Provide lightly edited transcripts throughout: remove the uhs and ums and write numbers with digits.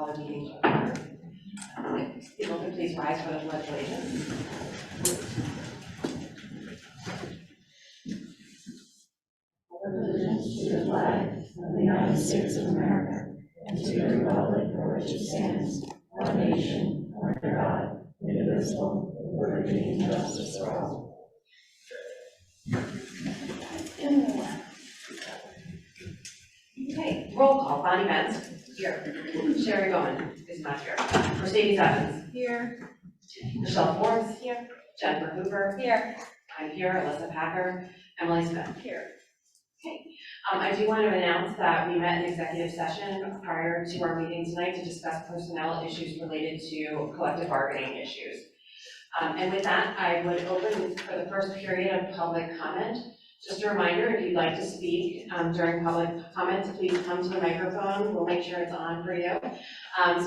call the meeting to order. If people could please rise for the pledge of allegiance. Allegiance to the flag of the United States of America and to the republic for which it stands, one nation, under God, indivisible, with liberty and justice for all. Okay, roll call. Bonnie Benz. Here. Sherry Bowman is not here. Mercedes Evans. Here. Michelle Forbes. Here. Jennifer Hoover. Here. I'm here. Alyssa Packer. Emily Smith. Here. Okay. I do want to announce that we met in executive session prior to our meeting tonight to discuss personnel issues related to collective bargaining issues. And with that, I would open for the first period of public comment. Just a reminder, if you'd like to speak during public comment, please come to the microphone. We'll make sure it's on for you.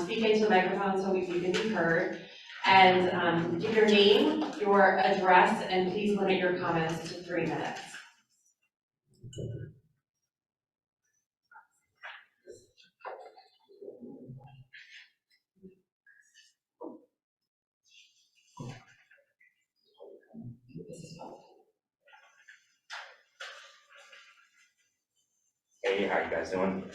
Speak into the microphone so you can be heard. And give your name, your address, and please limit your comments to 3 minutes. Hey, how you guys doing?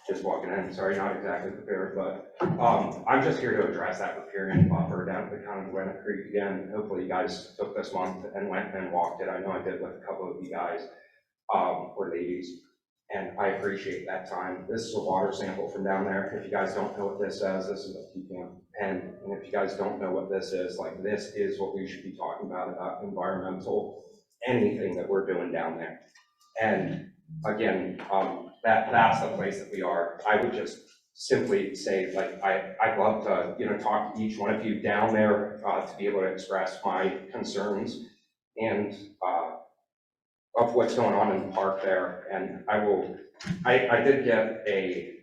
Just walking in, sorry, not exactly prepared, but I'm just here to address that riparian buffer down at the County of Gwinnett Creek again. Hopefully you guys took this month and went and walked it. I know I did with a couple of you guys, or ladies, and I appreciate that time. This is a water sample from down there. If you guys don't know what this says, this is a PCAM pen, and if you guys don't know what this is, like, this is what we should be talking about environmental, anything that we're doing down there. And again, that's the place that we are. I would just simply say, like, I'd love to, talk to each one of you down there to be able to express my concerns and of what's going on in the park there. And I did get a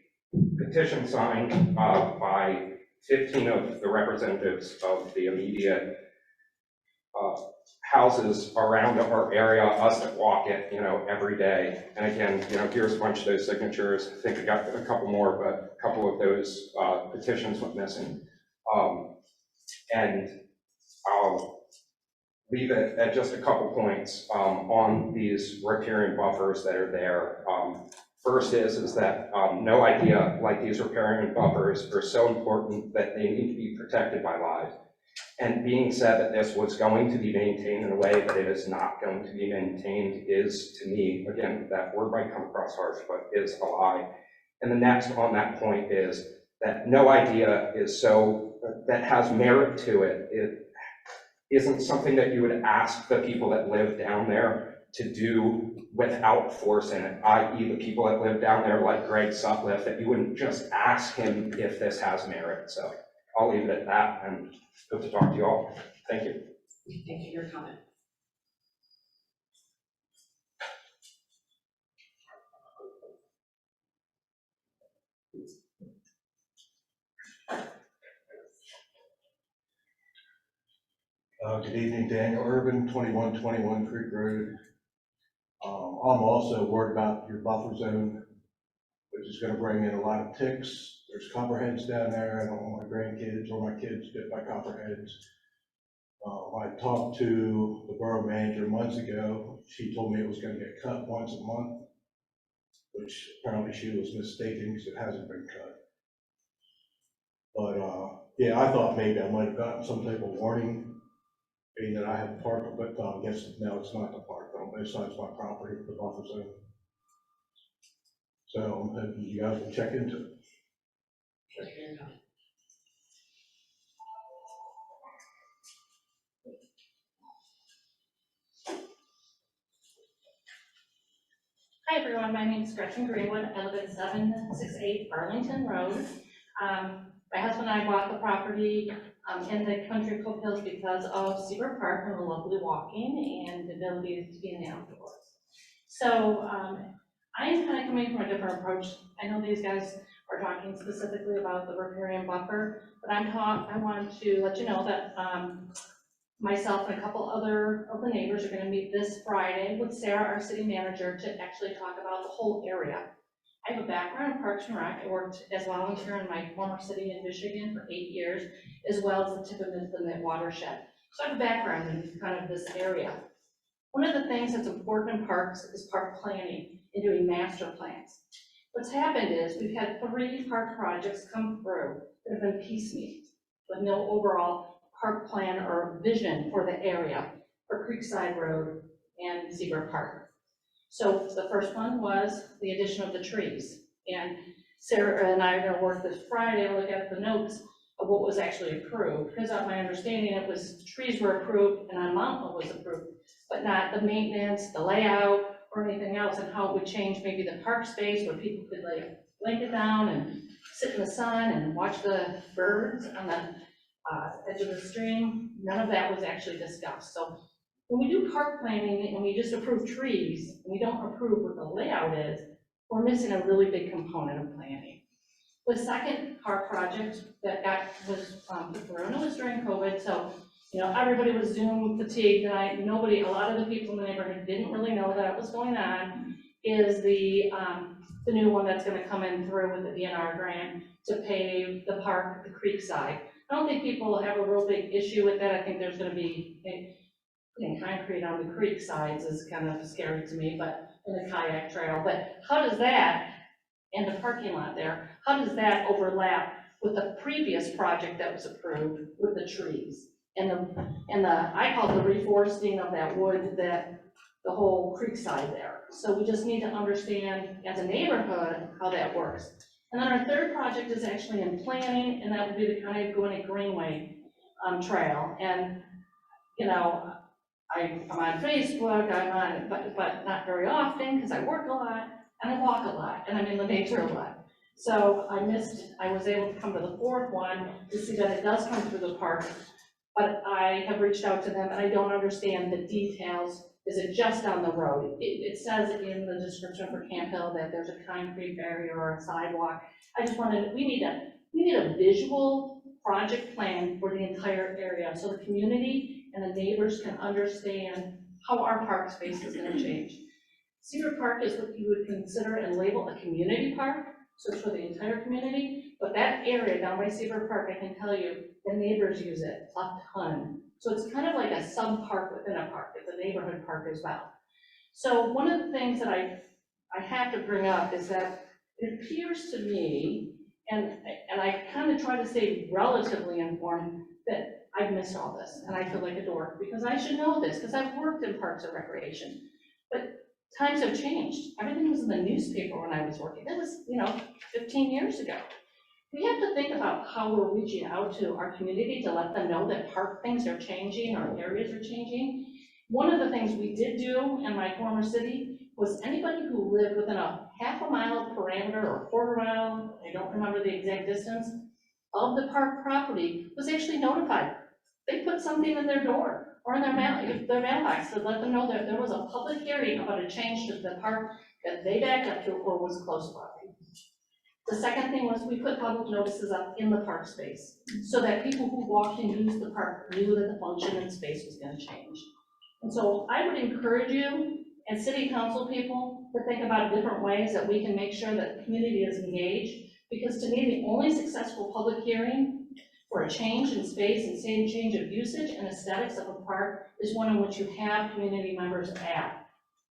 petition signed by 15 of the representatives of the immediate houses around our area, us that walk it, every day. And again, here's a bunch of those signatures. I think I got a couple more, but a couple of those petitions went missing. And I'll leave it at just a couple points on these riparian buffers that are there. First is that no idea, like, these riparian buffers are so important that they need to be protected by lives. And being said that this was going to be maintained in a way that it is not going to be maintained is, to me, again, that word might come across harsh, but is a lie. And the next on that point is that no idea is that has merit to it. It isn't something that you would ask the people that live down there to do without force in it, i.e. the people that live down there, like Greg Sutcliffe, that you wouldn't just ask him if this has merit. So I'll leave it at that, and hope to talk to you all. Thank you. Thank you for your comment. Good evening, Daniel Urban, 2121 Creek Road. I'm also worried about your buffer zone, which is going to bring in a lot of ticks. There's copperheads down there. I don't want my grandkids or my kids bit by copperheads. I talked to the borough manager months ago. She told me it was going to get cut once a month, which apparently she was mistaken because it hasn't been cut. But yeah, I thought maybe I might have gotten some type of warning, being that I have parked, but I guess now it's not the park on both sides of my property, the buffer zone. So I'm hoping you guys will check into it. Thank you for your comment. Hi everyone, my name is Gretchen Greenwood. I live at 768 Arlington Road. My husband and I bought the property in the Country Club Hills because of Seabrook Park and the lovely walking and the ability to be in the outdoors. So I am kind of coming from a different approach. I know these guys are talking specifically about the riparian buffer, but I want to let you know that myself and a couple other of the neighbors are going to meet this Friday with Sarah, our city manager, to actually talk about the whole area. I have a background in Parks and Rec. I worked as a volunteer in my former city in Michigan for 8 years, as well as the tip of the Mid watershed. So I have a background in kind of this area. One of the things that's important in parks is park planning and doing master plans. What's happened is we've had 3 park projects come through that have been piecemeal, with no overall park plan or vision for the area for Creekside Road and Seaver Park. So the first one was the addition of the trees. And Sarah and I are gonna work this Friday to look at the notes of what was actually approved. Because of my understanding, it was trees were approved and an amount was approved, but not the maintenance, the layout, or anything else, and how it would change maybe the park space where people could like blanket down and sit in the sun and watch the birds on the edge of the stream. None of that was actually discussed. So when we do park planning and we just approve trees, and we don't approve what the layout is, we're missing a really big component of planning. The second park project that was put through, and it was during COVID, so you know, everybody was Zoom fatigued, and a lot of the people in the neighborhood didn't really know that it was going on, is the new one that's gonna come in through with the DNR grant to pave the park, the creek side. I don't think people have a real big issue with that. I think there's gonna be, putting concrete on the creek sides is kind of scary to me, but in the kayak trail. But how does that, and the parking lot there, how does that overlap with the previous project that was approved with the trees? And I call it the reforesting of that wood, that the whole creek side there. So we just need to understand as a neighborhood how that works. And then our third project is actually in planning, and that would be the County of Gwinnett Greenway trail. And, you know, I'm on Facebook, I'm on, but not very often, because I work a lot, and I walk a lot, and I'm in the nature a lot. So I was able to come to the 4th one to see that it does come through the park, but I have reached out to them, and I don't understand the details. Is it just on the road? It says in the description for Camp Hill that there's a concrete barrier or a sidewalk. I just wanted, we need a visual project plan for the entire area, so the community and the neighbors can understand how our park space is gonna change. Cedar Park is what you would consider and label a community park, so it's for the entire community, but that area down by Cedar Park, I can tell you, the neighbors use it a ton. So it's kind of like a sub-park within a park. It's a neighborhood park as well. So one of the things that I have to bring up is that it appears to me, and I kind of try to stay relatively informed, that I've missed all this, and I feel like a dork, because I should know this, because I've worked in parks and recreation. But times have changed. Everything was in the newspaper when I was working. That was, 15 years ago. We have to think about how we're reaching out to our community to let them know that park things are changing, our areas are changing. One of the things we did do in my former city was anybody who lived within a half a mile parameter or a quarter mile, I don't remember the exact distance, of the park property was actually notified. They put something in their door or in their mailbox to let them know that there was a public hearing about a change to the park that they backed up to or was close by. The second thing was we put public notices up in the park space so that people who walked and used the park knew that the function and space was going to change. And so I would encourage you as city council people to think about different ways that we can make sure that the community is engaged, because to me, the only successful public hearing for a change in space and same change of usage and aesthetics of a park is one in which you have community members at,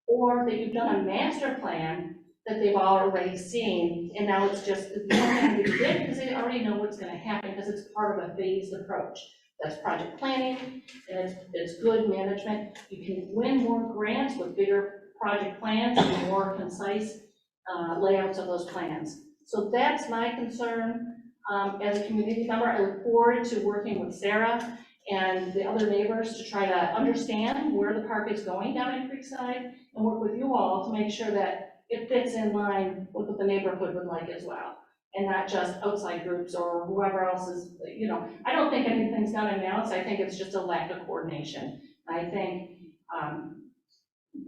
or that you've done a master plan that they've already seen, and now it's just, you don't have to be big because they already know what's gonna happen, because it's part of a phased approach. That's project planning, and it's good management. You can win more grants with bigger project plans and more concise layouts of those plans. So that's my concern as a community member. I look forward to working with Sarah and the other neighbors to try to understand where the park is going down in Creekside, and work with you all to make sure that it fits in line with what the neighborhood would like as well, and not just outside groups or whoever else is, I don't think anything's done in malice. I think it's just a lack of coordination. I think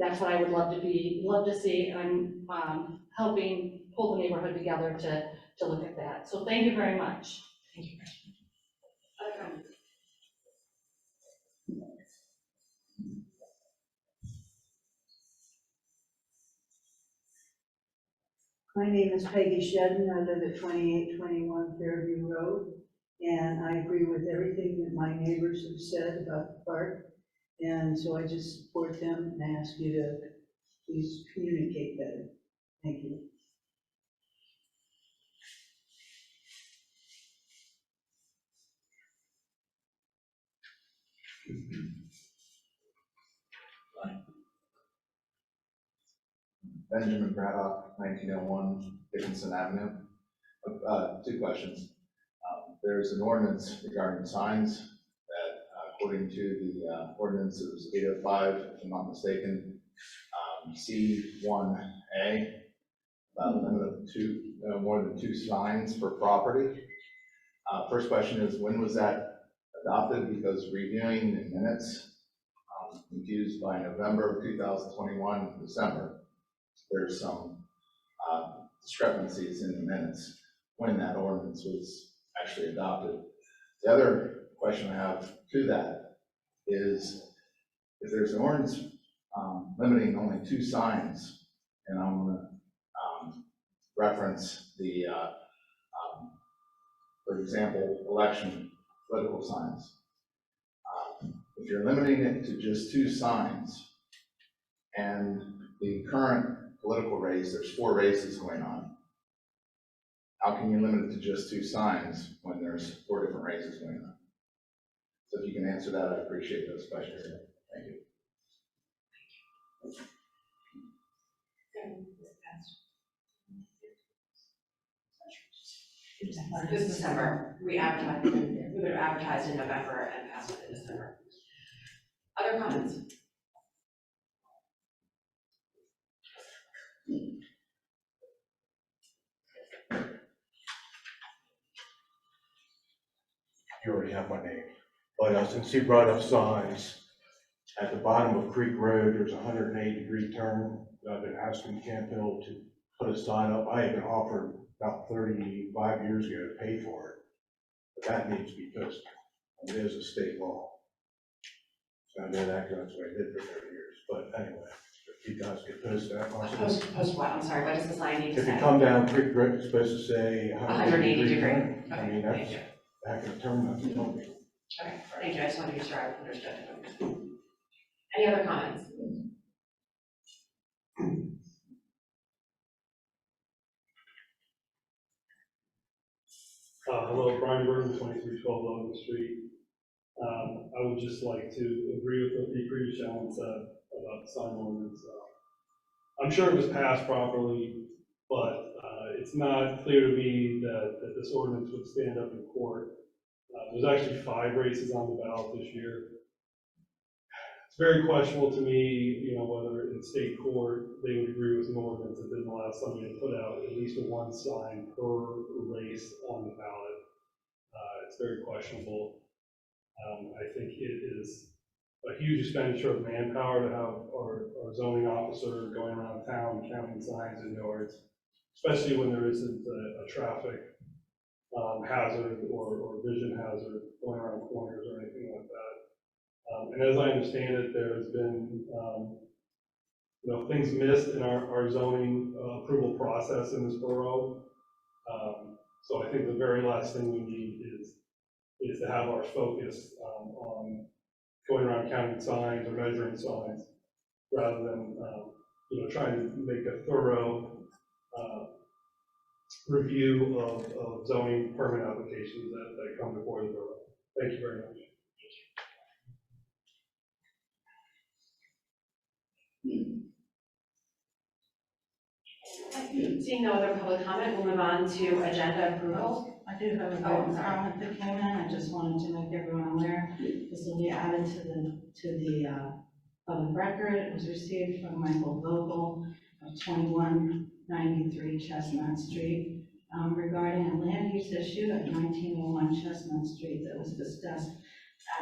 that's what I would love to see, and I'm helping pull the neighborhood together to look at that. So thank you very much. Thank you. My name is Peggy Shedden. I live at 2821 Fairview Road, and I agree with everything that my neighbors have said about the park. And so I just support them and ask you to please communicate better. Thank you. Benjamin Braddock, 1901 Dickinson Avenue. Two questions. There's an ordinance regarding signs that, according to the ordinance, it was 805, if I'm not mistaken, C1A, about a limit of more than two signs per property. First question is, when was that adopted? Because reviewing the minutes, confused by November of 2021 and December, there's some discrepancies in the minutes when that ordinance was actually adopted. The other question I have to that is, if there's an ordinance limiting only two signs, and I'm going to reference the, for example, election political signs. If you're limiting it to just two signs, and the current political race, there's 4 races going on, how can you limit it to just two signs when there's 4 different races going on? So if you can answer that, I appreciate those questions. Thank you. This is December. We would have advertised in November and passed it in December. Other comments? You already have my name. But since he brought up signs, at the bottom of Creek Road, there's a 180-degree turn. I've been asking Campbell to put a sign up. I had been offered about 35 years ago to pay for it. But that needs to be posted. It is a state law. So I know that goes what I did for 30 years. But anyway, if you guys could post that. Post what? I'm sorry, what does the sign need to If say? you come down Creek Road, it's supposed to say 180 degree. turn. I Okay, mean, thank that's you. back in turn, that's something. Okay, thank you. I just wanted to be sure I understood. Any other comments? Hello, Brian Burton, 2312 Logan Street. I would just like to agree with what the previous gentleman said about the sign ordinance. I'm sure it was passed properly, but it's not clear to me that this ordinance would stand up in court. There's actually 5 races on the ballot this year. It's very questionable to me, whether in state court they would agree with an ordinance that didn't allow somebody to put out at least one sign per race on the ballot. It's very questionable. I think it is a huge expenditure of manpower to have our zoning officer going around town counting signs and yards, especially when there isn't a traffic hazard or vision hazard going around corners or anything like that. And as I understand it, there's been things missed in our zoning approval process in this borough. So I think the very last thing we need is to have our focus on going around counting signs or measuring signs, rather than trying to make a thorough review of zoning permit applications that come before the borough. Thank you very much. Seeing no other public comment, we'll move on to agenda approval. I do have a Oh, written sorry. comment that came in. I just wanted to make everyone aware. This will be added to the public record. It was received from Michael Vogel of 2193 Chestnut Street regarding a land use issue at 1901 Chestnut Street that was discussed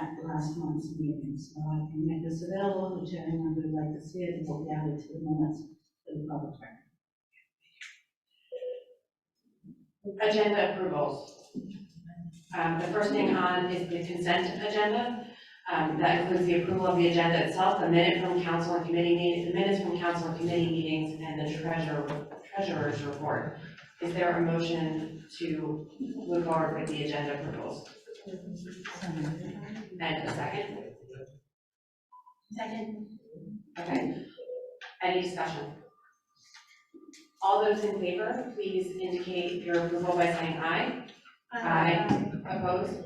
at last month's meeting. So I can make this available. The chairman would like to see it. It will be added to the minutes of the public record. Agenda approvals. The first thing on is the consent agenda. That includes the approval of the agenda itself, the minutes from council and committee meetings, and the treasurer's treasurer's report. Is there a motion to move forward with the agenda approvals? And a second? Second. Okay. Any discussion? All those in favor, please indicate your approval by saying aye. Aye. Opposed?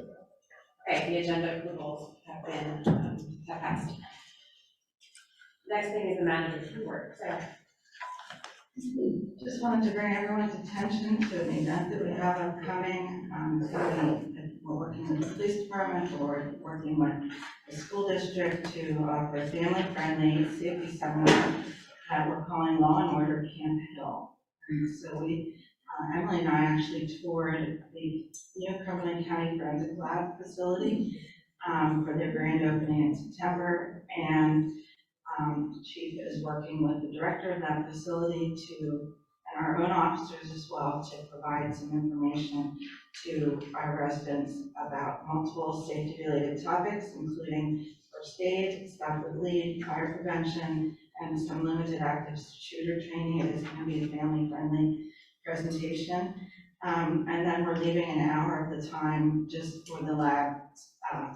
Okay, the agenda approvals have been, have passed. Next thing is the manager's report. Sarah? Just wanted to bring everyone's attention to an event that we have upcoming. We're working with the police department, or working with the school district to offer a family-friendly safety seminar that we're calling Law and Order Camp Hill. And so Emily and I actually toured the new Cumberland County Forensic Lab facility for their grand opening in September. And Chief is working with the director of that facility and our own officers as well, to provide some information to our residents about multiple safety-related topics, including first aid, stop with lead, fire prevention, and some limited active shooter training. It is going to be a family-friendly presentation. And then we're leaving an hour of the time just for the lab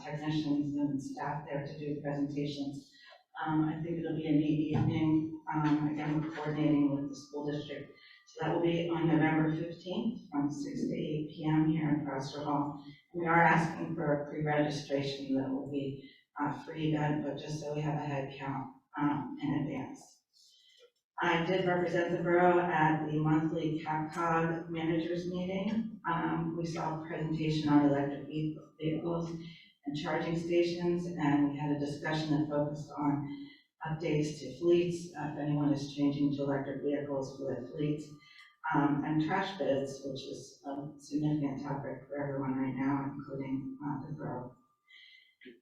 technicians and staff there to do presentations. I think it'll be a neat evening. Again, we're coordinating with the school district. So that will be on November 15th from 6 to 8 p.m. here in Prosser Hall. And we are asking for a pre-registration that will be a free event, but just so we have a head count in advance. I did represent the borough at the monthly CAPCOG managers meeting. We saw a presentation on electric vehicles and charging stations, and we had a discussion that focused on updates to fleets, if anyone is changing to electric vehicles for their fleets, and trash bids, which is a significant topic for everyone right now, including the borough.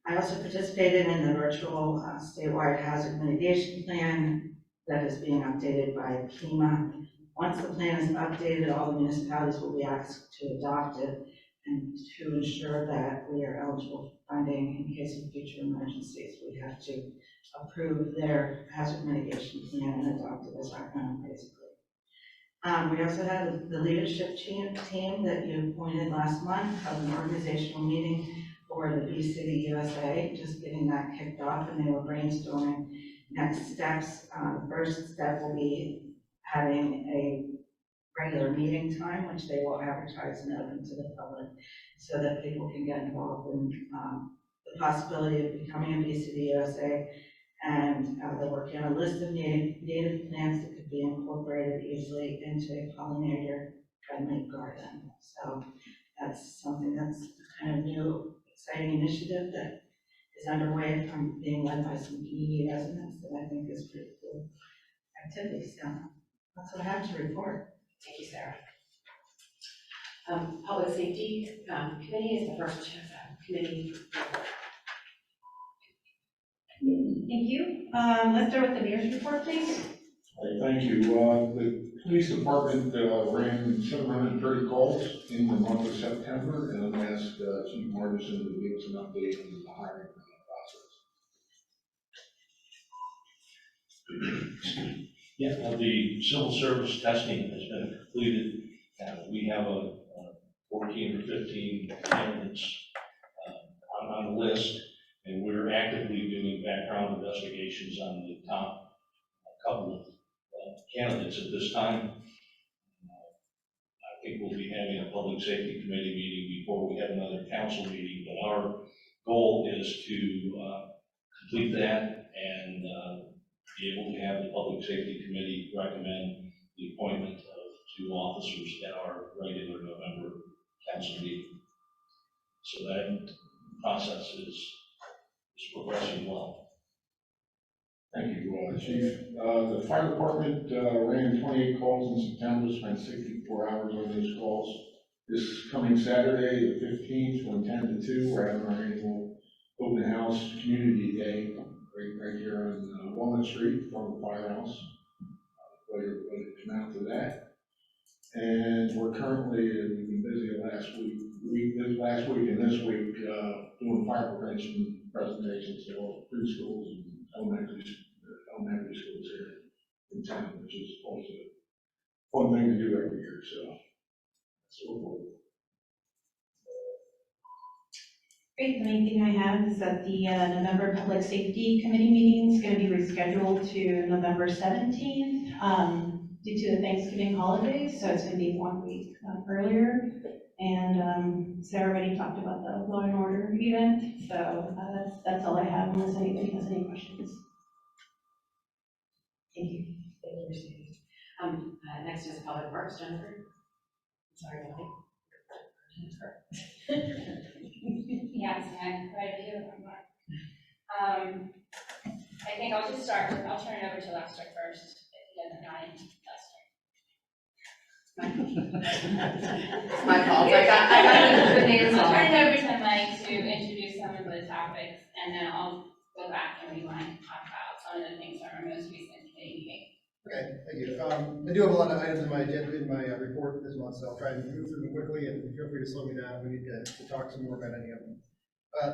I also participated in the virtual statewide hazard mitigation plan that is being updated by PEMA. Once the plan is updated, all the municipalities will be asked to adopt it, and to ensure that we are eligible for funding in case of future emergencies, we have to approve their hazard mitigation plan and adopt it as our own, basically. We also had the leadership team that you appointed last month, held an organizational meeting for the B-City USA, just getting that kicked off, and they were brainstorming next steps. The first step will be having a regular meeting time, which they will advertise and open to the public so that people can get involved in the possibility of becoming a B-City USA. And they're working on a list of native plants that could be incorporated easily into a pollinator-friendly garden. So that's something that's a kind of new, exciting initiative that is underway from being led by some community residents that I think is pretty cool activity. So that's what I have to report. Thank you, Sarah. Public Safety Committee is the first committee report. Thank you. Let's start with the mayor's report, please. Thank you. The police department should have run 30 calls in the month of September, and I'm going to ask Chief Martinson to give us an update on the hiring process. Yeah, the civil service testing has been completed. We have 14 or 15 candidates on the list, and we're actively doing background investigations on the top couple of candidates at this time. I think we'll be having a public safety committee meeting before we have another council meeting, but our goal is to complete that and be able to have the public safety committee recommend the appointment of 2 officers at our regular November council meeting. So that process is progressing well. Thank you, Chief. The fire department ran 28 calls in September, spent 64 hours on those calls. This coming Saturday, the 15th, from 10 to 2, we're having our annual open house community day right here on Walnut Street from the firehouse. We'll come out to that. And we're currently, we've been busy last week and this week, doing fire prevention presentations to all preschools and elementary schools here in town, which is also fun thing to do every year, so. That's what we're doing. Great, the main thing I have is that the November Public Safety Committee meeting is going to be rescheduled to November 17th due to the Thanksgiving holidays, so it's going to be 1 week earlier. And Sarah already talked about the Law and Order event, so that's all I have unless anybody has any questions. Thank you. Thank you, Mercedes. Next is Public Works, Jennifer. Sorry, Molly. Jennifer. Yes, and quite a few of them are. I think I'll just start, I'll turn it over to Lester first, if he doesn't mind. It's my fault, I got the names I'll wrong. turn it over to Mike to introduce some of the topics, and then I'll go back and rewind and talk about some of the things from our most recent committee meeting. Okay, thank you. I do have a lot of items in my agenda, in my report this month, so I'll try and move through them quickly, and feel free to slow me down if we need to talk some more about any of them.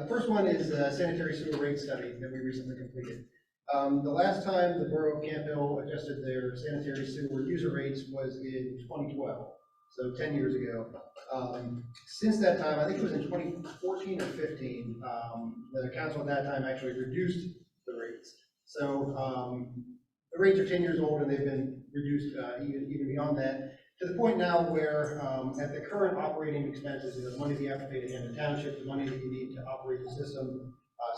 The first one is sanitary sewer rate study that we recently completed. The last time the borough of Campbell adjusted their sanitary sewer user rates was in 2012, so 10 years ago. Since that time, I think it was in 2014 or 15, the council at that time actually reduced the rates. So the rates are 10 years old and they've been reduced even beyond that, to the point now where at the current operating expenses, the money that you have to pay to hand the township, the money that you need to operate the system,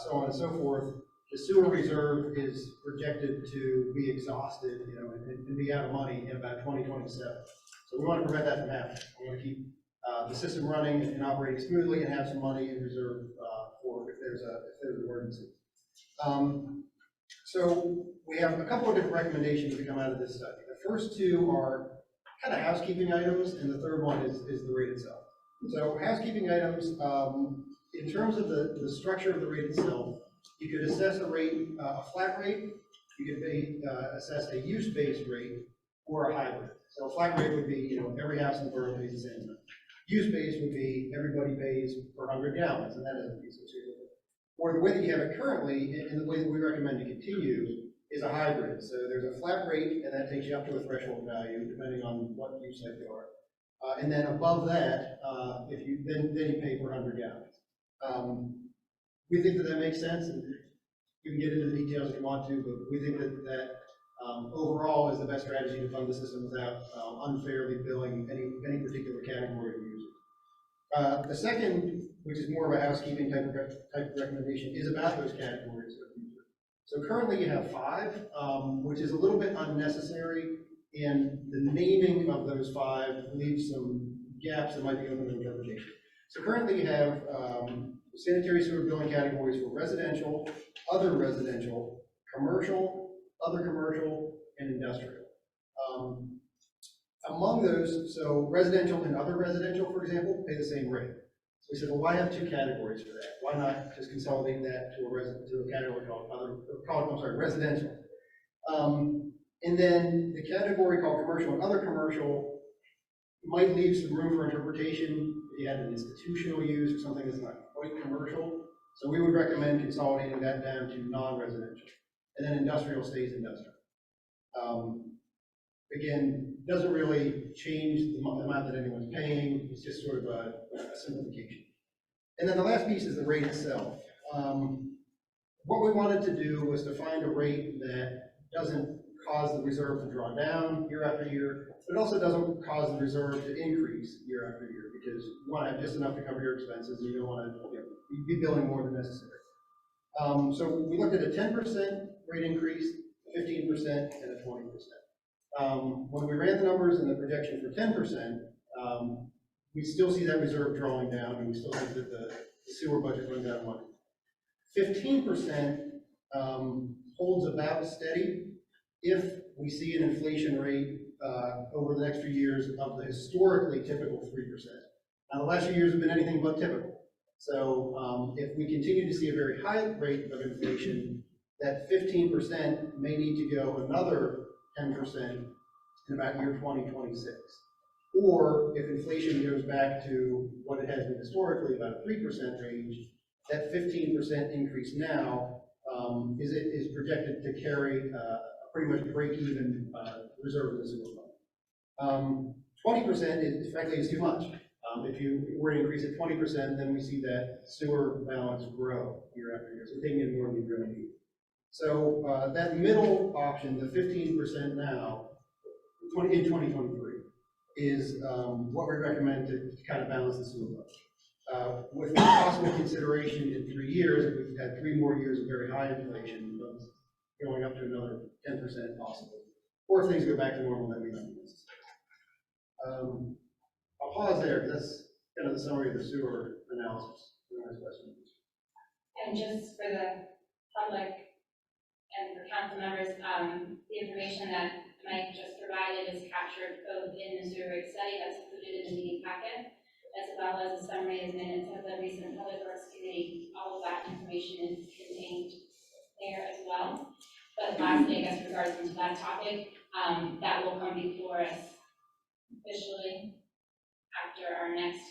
so on and so forth, the sewer reserve is projected to be exhausted, and be out of money in about 2027. So we want to prevent that from happening. We want to keep the system running and operating smoothly and have some money in reserve for if there's an emergency. So we have a couple of different recommendations that come out of this study. The first two are kind of housekeeping items, and the third one is the rate itself. So housekeeping items, in terms of the structure of the rate itself, you could assess a rate, a flat rate, you could assess a use-based rate, or a hybrid. So a flat rate would be, every house in the borough pays the same amount. Use-based would be everybody pays per 100 gallons, and that doesn't be associated with it. Or the way that you have it currently, and the way that we recommend to continue, is a hybrid. So there's a flat rate, and that takes you up to a threshold value, depending on what use type you are. And then above that, if you then you pay per 100 gallons. We think that makes sense, and you can get into the details if you want to, but we think that overall is the best strategy to fund the system without unfairly billing any particular category of users. The second, which is more of a housekeeping type of recommendation, is about those categories of users. So currently you have 5, which is a little bit unnecessary, and the naming of those 5 leaves some gaps that might be open to interpretation. So currently you have sanitary sewer billing categories for residential, other residential, commercial, other commercial, and industrial. Among those, so residential and other residential, for example, pay the same rate. So we said, well, why have 2 categories for that? Why not just consolidate that to a category called residential? And then the category called commercial and other commercial might leave some room for interpretation if you had an institutional use or something that's not quite commercial. So we would recommend consolidating that down to non-residential. And then industrial stays industrial. Again, doesn't really change the amount that anyone's paying. It's just sort of a simplification. And then the last piece is the rate itself. What we wanted to do was to find a rate that doesn't cause the reserve to draw down year after year, but it also doesn't cause the reserve to increase year after year, because you want to have just enough to cover your expenses, and you don't want to be billing more than necessary. So we looked at a 10% rate increase, 15%, and a 20%. When we ran the numbers and the projection for 10%, we still see that reserve drawing down, and we still think that the sewer budget runs out of money. 15% holds about steady if we see an inflation rate over the next few years of the historically typical 3%. Now, the last few years have been anything but typical. So if we continue to see a very high rate of inflation, that 15% may need to go another 10% in about year 2026. Or if inflation goes back to what it has been historically, about a 3% range, that 15% increase now is projected to carry a pretty much break-even reserve in the sewer 20% is frankly is too much. If you were to increase it 20%, then we see that sewer balance grow year after year, so taking in more than you really need. So that middle option, the 15% now, in 2023, is what we recommend to kind of balance the sewer budget. With possible consideration in 3 years, if we've had 3 more years of very high inflation, going up to another 10% possibly. Or if things go back to normal, then we don't necessarily. I'll pause there, because that's kind of the summary of the sewer analysis. And just for the public and for council members, the information that Mike just provided is captured both in the sewer rate study that's included in the meeting packet, as well as a summary of minutes of the recent Public Works Committee. All of that information is contained there as well. But lastly, I guess regards to that topic, that will come before us officially after our next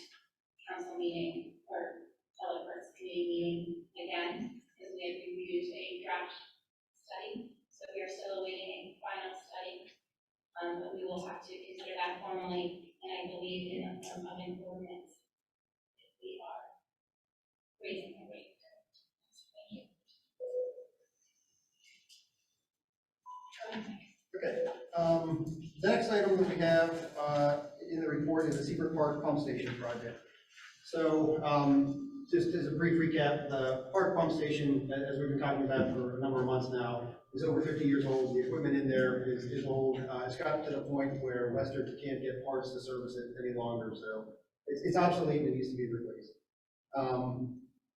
council meeting or Public Works Committee meeting again, because we have reviewed a draft study. So we are still awaiting a final study, but we will have to consider that formally, and I believe in the form of an ordinance if we are raising the rate. Thank you. Okay. The next item that we have in the report is the Seabrook Park Pump Station project. So just as a brief recap, the Park Pump Station, as we've been talking about for a number of months now, is over 50 years old. The equipment in there is old. It's gotten to the point where Western can't get parts to service it any longer, so it's obsolete and it needs to be replaced.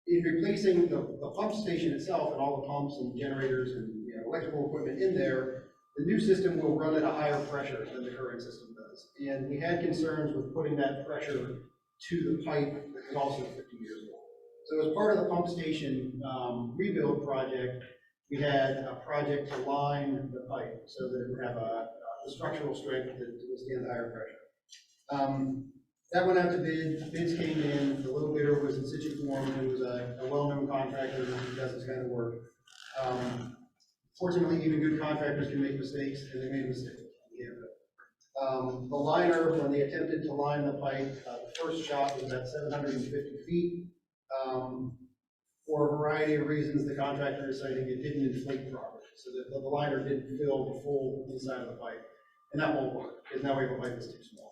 In replacing the pump station itself and all the pumps and generators and electrical equipment in there, the new system will run at a higher pressure than the current system does. And we had concerns with putting that pressure to the pipe that was also 50 years old. So as part of the pump station rebuild project, we had a project to line the pipe so that it would have the structural strength to withstand the higher pressure. That went out to bid, bids came in, the low bidder was in situ form, and it was a well-known contractor who does this kind of work. Fortunately, even good contractors can make mistakes, and they made a mistake. The liner, when they attempted to line the pipe, the first shot was at 750 feet. For a variety of reasons, the contractor decided it didn't inflate properly, so that the liner didn't fill the full inside of the pipe, and that won't work, because now we have a pipe that's too small.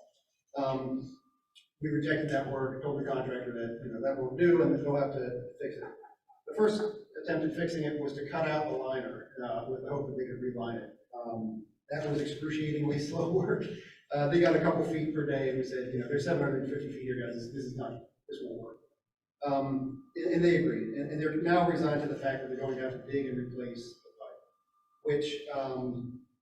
We rejected that work, told the contractor that that won't do, and that they'll have to fix it. The first attempt at fixing it was to cut out the liner with the hope that they could reline it. That was excruciatingly slow work. They got a couple feet per day, and we said, there's 750 feet here, guys. This won't work. And they agreed, and they're now resigned to the fact that they're going to have to dig and replace the pipe, which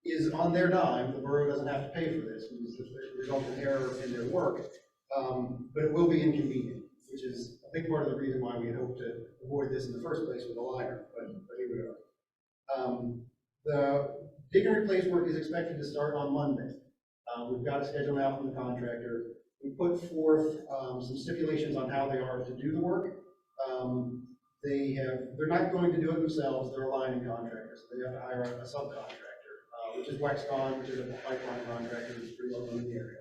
is on their dime. The borough doesn't have to pay for this. It's a result of error in their work, but it will be inconvenient, which is a big part of the reason why we had hoped to avoid this in the first place with a liner, but here we are. The dig and replace work is expected to start on Monday. We've got a schedule now from the contractor. We put forth some stipulations on how they are to do the work. They're not going to do it themselves. They're a lining contractor, so they have to hire a subcontractor, which is Wexcon, which is a pipeline contractor that's pretty well known in the area.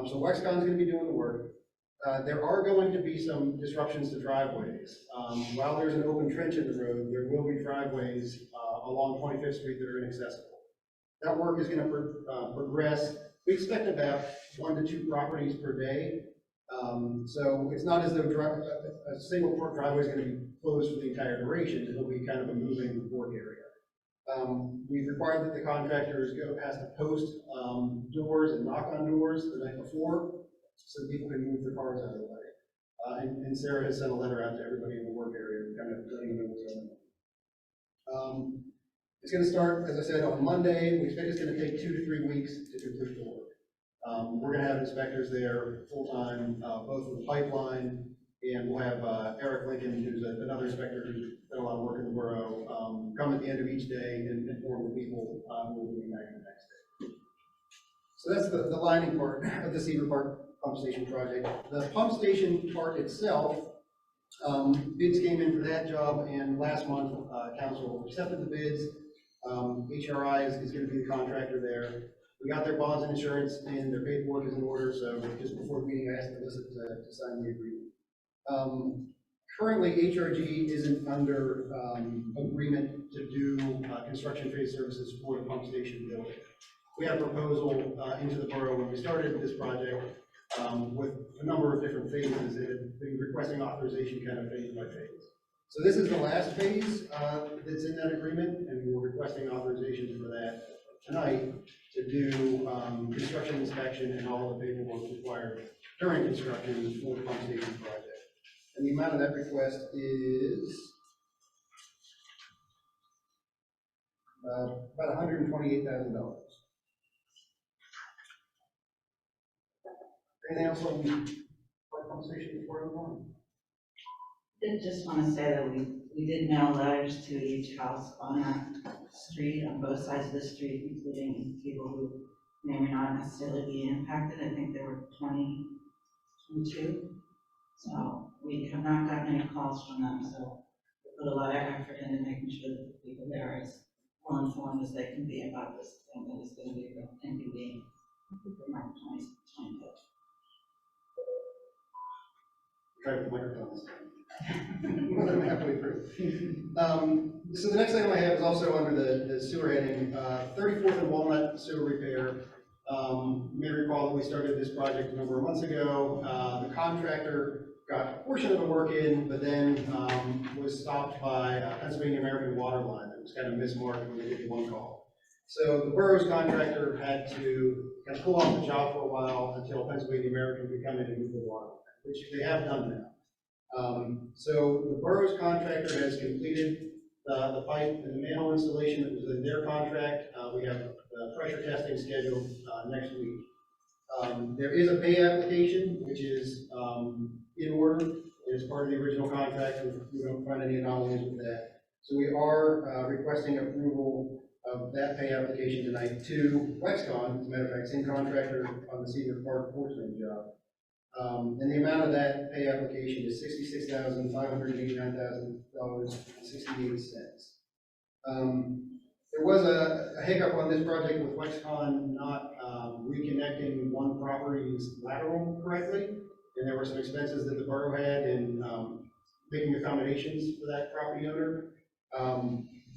So Wexcon's going to be doing the work. There are going to be some disruptions to driveways. While there's an open trench in the road, there will be driveways along 25th Street that are inaccessible. That work is going to progress. We expect about 1 to 2 properties per day. So it's not as though a single driveway is going to be closed for the entire duration. It'll be kind of a moving work area. We've required that the contractors has to post doors and knock on doors the night before, so people can move their cars out of the way. And Sarah has sent a letter out to everybody in the work area, kind of letting them know what's going on. It's going to start, as I said, on Monday. We expect it's going to take 2 to 3 weeks to complete the work. We're going to have inspectors there full-time, both for the pipeline, and we'll have Eric Lincoln, who's another inspector who's done a lot of work in the borough, come at the end of each day and inform the people who will be back the next day. So that's the lining part of the Seabrook Park Pump Station project. The pump station part itself, bids came in for that job, and last month council accepted the bids. HRI is going to be the contractor there. We got their bonds and insurance, and their paperwork is in order, so just before the meeting, I asked Melissa to sign the agreement. Currently, HRG isn't under agreement to do construction phase services for the pump station building. We had a proposal into the borough when we started this project with a number of different phases. It had been requesting authorization kind of phase by phase. So this is the last phase that's in that agreement, and we're requesting authorization for that tonight to do construction inspection and all the paperwork required during construction for the pump station project. And the amount of that request is about $128,000. Anything else on the pump station before I move on? Did just want to say that we did mail letters to each house on that street, on both sides of the street, including people who may or may not necessarily be impacted. I think there were 22. So we have not gotten any calls from them, so we put a lot of effort into making sure that the people there are as well informed as they can be about this thing that is going to be a real inconvenience for March 2025. Try with the microphone this time. More than halfway through. So the next item I have is also under the sewer heading, 34th and Walnut sewer repair. You may recall that we started this project a number of months ago. The contractor got a portion of the work in, but then was stopped by Pennsylvania American Water Line. It was kind of mismarked when they did the one call. So the borough's contractor had to kind of pull off the job for a while until Pennsylvania American could come in and move the water line, which they have done now. So the borough's contractor has completed the pipe and the manhole installation that was in their contract. We have pressure testing scheduled next week. There is a pay application, which is in order. It is part of the original contract. We don't find any anomalies with that. So we are requesting approval of that pay application tonight to Wexcon, as a matter of fact, same contractor on the Cedar Park Portsmouth job. And the amount of that pay application is $66,589,000.68. There was a hiccup on this project with Wexcon not reconnecting one property's lateral correctly, and there were some expenses that the borough had in making accommodations for that property owner.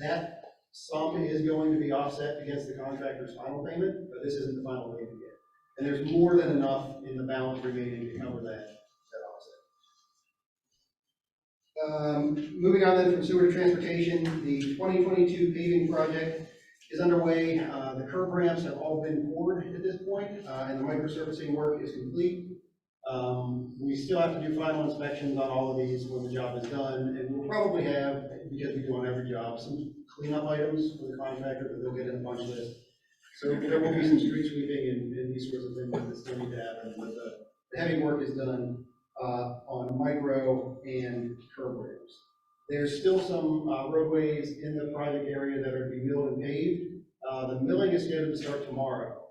That sum is going to be offset against the contractor's final payment, but this isn't the final payment yet. And there's more than enough in the balance remaining to cover that offset. Moving on then from sewer to transportation, the 2022 paving project is underway. The curb ramps have all been poured at this point, and the microsurfacing work is complete. We still have to do final inspections on all of these when the job is done, and we'll probably have, because we do on every job, some cleanup items for the contractor that they'll get in a punch list. So there will be some street sweeping and these sorts of things that still need to happen, but the heavy work is done on micro and curb ramps. There's still some roadways in the project area that are to be milled and paved. The milling is scheduled to start tomorrow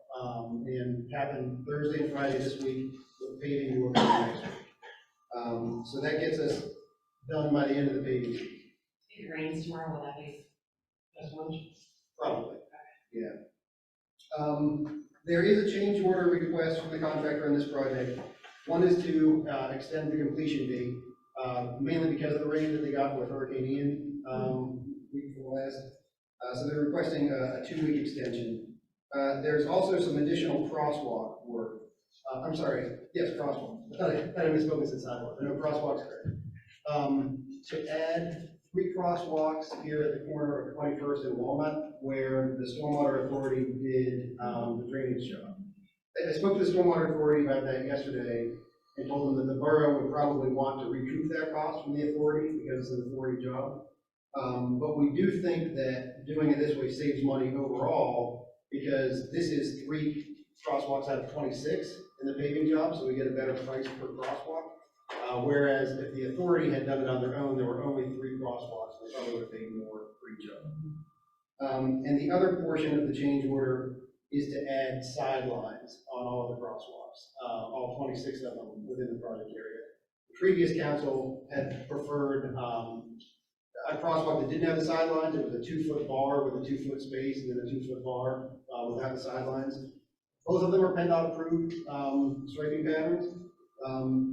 and happen Thursday and Friday this week, with paving work next week. So that gets us done by the end of the paving season. If it rains tomorrow, will that be just one? Probably, yeah. There is a change order request from the contractor on this project. One is to extend the completion date, mainly because of the rain that they got with Hurricane Ian week before last. So they're requesting a 2-week extension. There's also some additional crosswalk work. I'm sorry, yes, crosswalk. I thought I misspoke and said sidewalk. No, crosswalks correct. To add 3 crosswalks here at the corner of 21st and Walnut, where the Stormwater Authority did the drainage job. I spoke to the Stormwater Authority about that yesterday and told them that the borough would probably want to recoup that cost from the authority because it's an authority job. But we do think that doing it this way saves money overall because this is 3 crosswalks out of 26 in the paving job, so we get a better price per crosswalk. Whereas if the authority had done it on their own, there were only 3 crosswalks, and they probably would have paid more for each of them. And the other portion of the change order is to add sidelines on all of the crosswalks, all 26 of them within the project area. The previous council had preferred a crosswalk that didn't have the sidelines. It was a 2-foot bar with a 2-foot space and then a 2-foot bar without the sidelines. Both of them are PennDOT approved, striping patterns.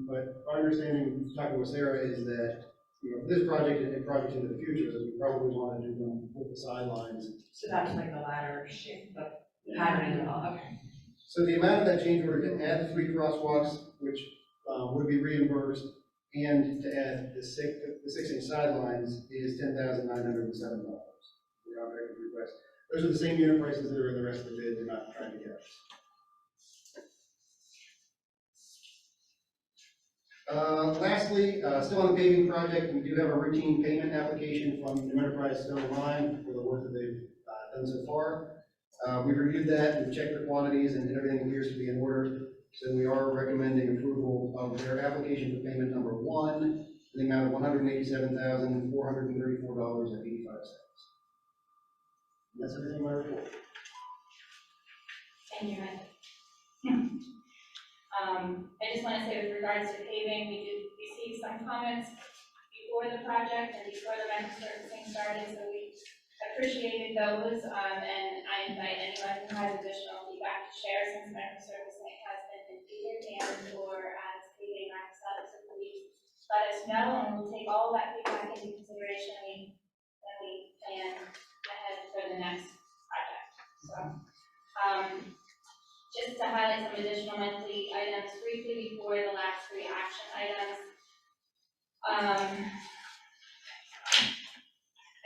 But our understanding, talking with Sarah, is that, for this project and projects in the future, that we probably want to do them with the sidelines. So that's like the ladder shape, the pattern and all, okay. So the amount of that change order to add the 3 crosswalks, which would be reimbursed, and to add the 6-inch sidelines is $10,907. The operating request. Those are the same unit prices that are in the rest of the bid. They're not trying to get us. Lastly, still on the paving project, we do have a routine payment application from New Enterprise Stone and Lime for the work that they've done so far. We've reviewed that, we've checked the quantities, and everything appears to be in order. So we are recommending approval of their application for payment number 1 in the amount of $187,434.85. That's everything in my report. Thank you, Mike. I just want to say with regards to paving, we did receive some comments before the project and before the resurfacing started, so we appreciated those, and I invite anyone who has additional feedback to share since resurfacing has been completed and or as paving wraps up, so please let us know, and we'll take all of that feedback into consideration when we plan ahead for the next project. So, just to highlight some additional monthly items briefly before the last 3 action items.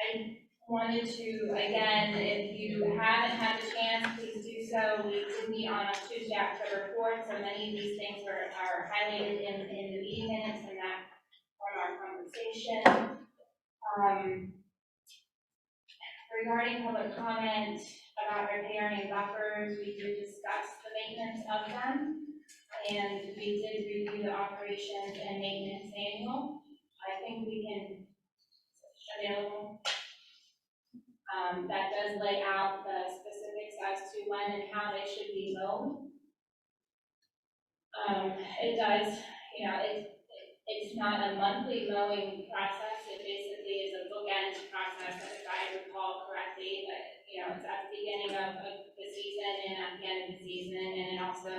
I wanted to, again, if you haven't had the chance, please do so. We did meet on Tuesday, October 4th, so many of these things are highlighted in the meeting minutes and that from our conversation. Regarding public comment about repairing buffers, we did discuss the maintenance of them, and we did review the operations and maintenance manual. I think we can shut it over. That does lay out the specifics as to when and how they should be mowed. It does, it's not a monthly mowing process. It basically is a bookend process, if I recall correctly, but, it's at the beginning of the season and at the end of the season, and it also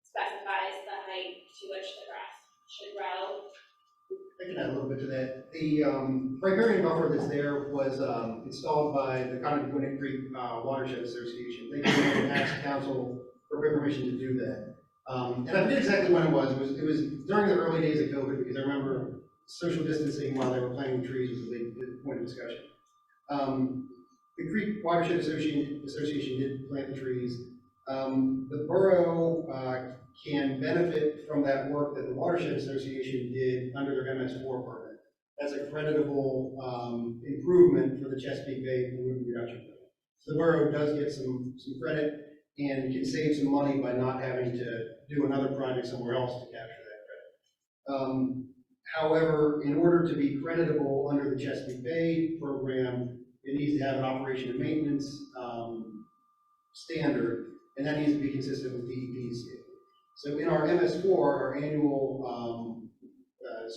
specifies the height to which the grass should grow. I can add a little bit to that. The riparian buffer that's there was installed by the Concord Gwinnett Creek Watershed Association. They came and asked council for permission to do that. And I forget exactly when it was. It was during the early days of COVID, because I remember social distancing while they were planting trees was a big point of discussion. The Creek Watershed Association did plant the trees. The borough can benefit from that work that the Watershed Association did under their MS4 permit. That's a creditable improvement for the Chesapeake Bay pollutant reduction program. So the borough does get some credit and can save some money by not having to do another project somewhere else to capture that credit. However, in order to be creditable under the Chesapeake Bay program, it needs to have an operation and maintenance standard, and that needs to be consistent with DEP's standard. So in our MS4, our annual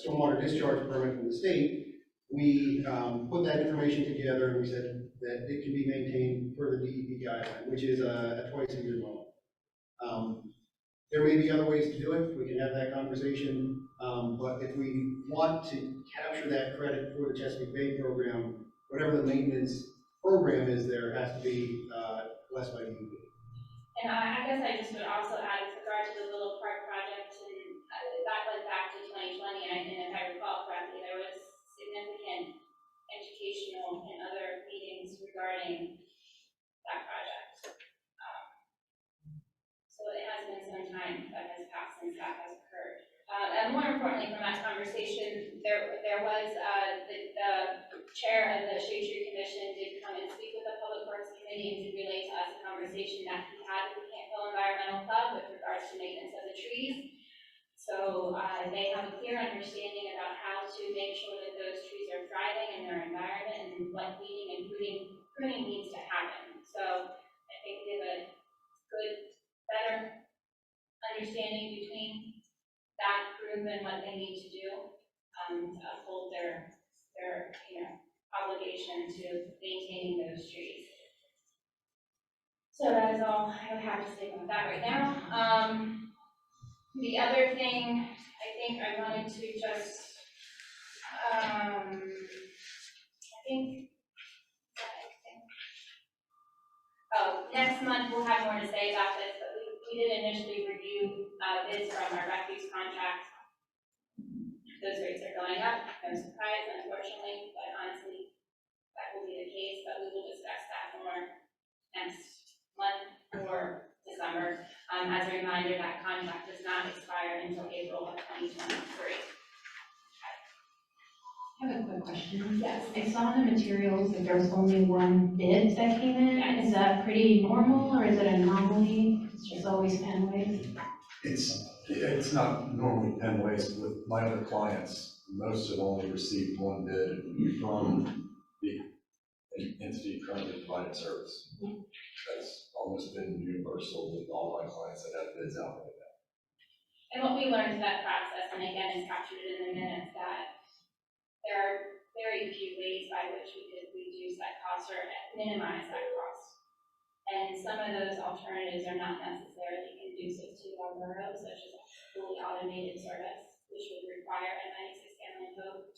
stormwater discharge permit from the state, we put that information together and we said that it can be maintained per the DEP guideline, which is a twice-a-year loan. There may be other ways to do it. We can have that conversation. But if we want to capture that credit for the Chesapeake Bay program, whatever the maintenance program is there has to be blessed by DEP. And I guess I just would also add with regard to the Willow Park project, and that went back to 2020, and if I recall correctly, there was significant educational and other meetings regarding that project. So it has been some time that has passed since that has occurred. And more importantly, from that conversation, there was the chair of the Shade Tree Commission did come and speak with the Public Works Committee and did relay to us a conversation that he had with the Cantville Environmental Club with regards to maintenance of the trees. So they have a clear understanding about how to make sure that those trees are thriving in their environment and what weeding and pruning needs to happen. So I think we have a good, better understanding between that group and what they need to do to uphold their obligation to maintaining those trees. So that is all I have to say about that right now. The other thing, I think I wanted to just, next month we'll have more to say about this, but we did initially review bids from our refuse contract. Those rates are going up, no surprise, unfortunately, but honestly, that will be the case, but we will discuss that more next month or December. As a reminder, that contract does not expire until April of 2023. I have a quick question. Yes. I saw in the materials that there was only one bid that came in. Yes. Is that pretty normal, or is it an anomaly? It's just always Penways? It's not normally Penways. With my other clients, most have only received one bid from the entity currently providing service. That's almost been universal with all my clients that have bids out right now. And what we learned in that process, and again, is captured in the minutes, that there are very few ways by which we could reduce that cost or minimize that cost. And some of those alternatives are not necessarily conducive to our borough, such as a fully automated service, which would require a 96-gallon tote,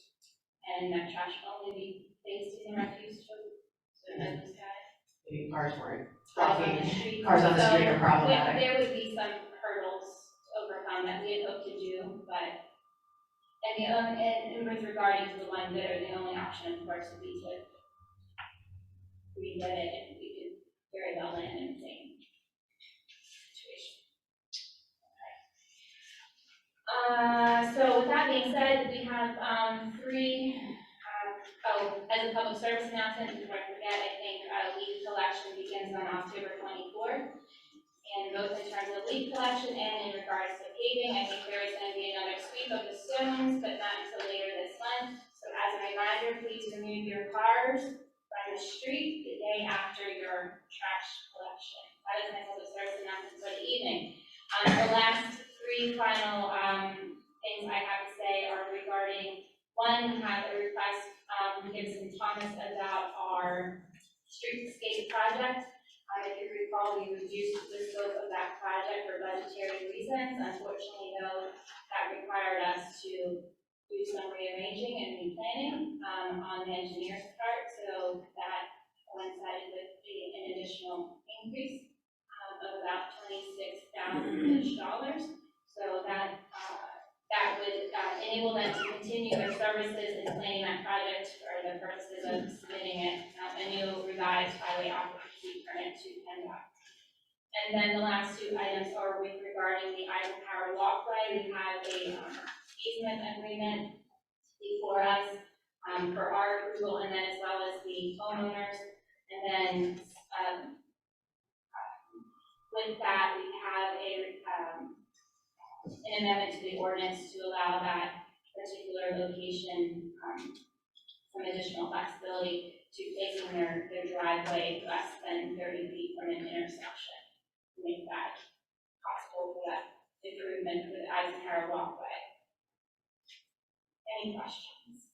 and that trash can only be placed in the refuse tote, so no those guys. Maybe cars weren't. Cars on the street. Cars on the street are So problematic. there would be some hurdles to overcome that we had hoped to do, but, and with regarding to the one bidder, the only option, of course, would be to rebid it, and we could very well land in the same situation. Okay. So with that being said, we have as a public service announcement, before I forget, I think leaf collection begins on October 24th. And both in terms of leaf collection and in regards to paving, I think there is going to be another sweep of the stones, but not until later this month. So as a reminder, please remove your cars from the street the day after your trash collection. That is my public service announcement for the evening. The last three final things I have to say are regarding, one, we have a request from Gibson Thomas about our streetscape project. If you recall, we reduced the scope of that project for budgetary reasons. Unfortunately, though, that required us to do some rearranging and replanning on the engineer's part, so that coincided with an additional increase of about $26,000. So that would enable them to continue their services in planning that project for the purposes of submitting a new revised highway occupancy permit to PennDOT. And then the last two items are regarding the Eisenhower walkway. We have a easement agreement before us for our approval, and then as well as the homeowners. And then with that, we have an amendment to the ordinance to allow that particular location some additional flexibility to placing their driveway less than 30 feet from an intersection to make that possible for that improvement for the Eisenhower walkway. Any questions?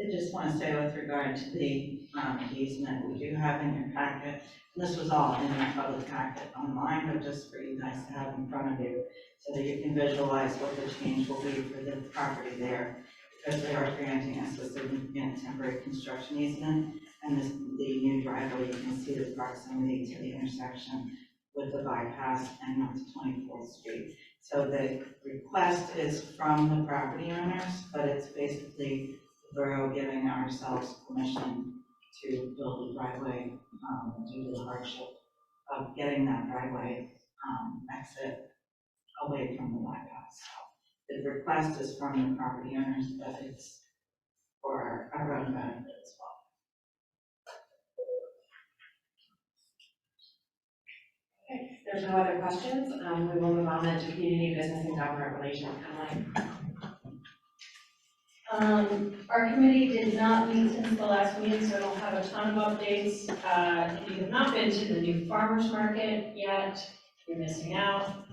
I just want to say with regard to the easement, we do have in your packet, and this was all in your public packet online, but just for you guys to have in front of you, so that you can visualize what the change will be for the property there, because they are granting us a significant temporary construction easement, and the new driveway, you can see the proximity to the intersection with the bypass and not to 24th Street. So the request is from the property owners, but it's basically the borough giving ourselves permission to build a driveway due to the hardship of getting that driveway exit away from the bypass. So the request is from the property owners, but it's for our own benefit as well. Okay, if there's no other questions, we will move on then to community business and government relations. Our committee did not meet since the last meeting, so I don't have a ton of updates. If you have not been to the new farmers market yet, you're missing out.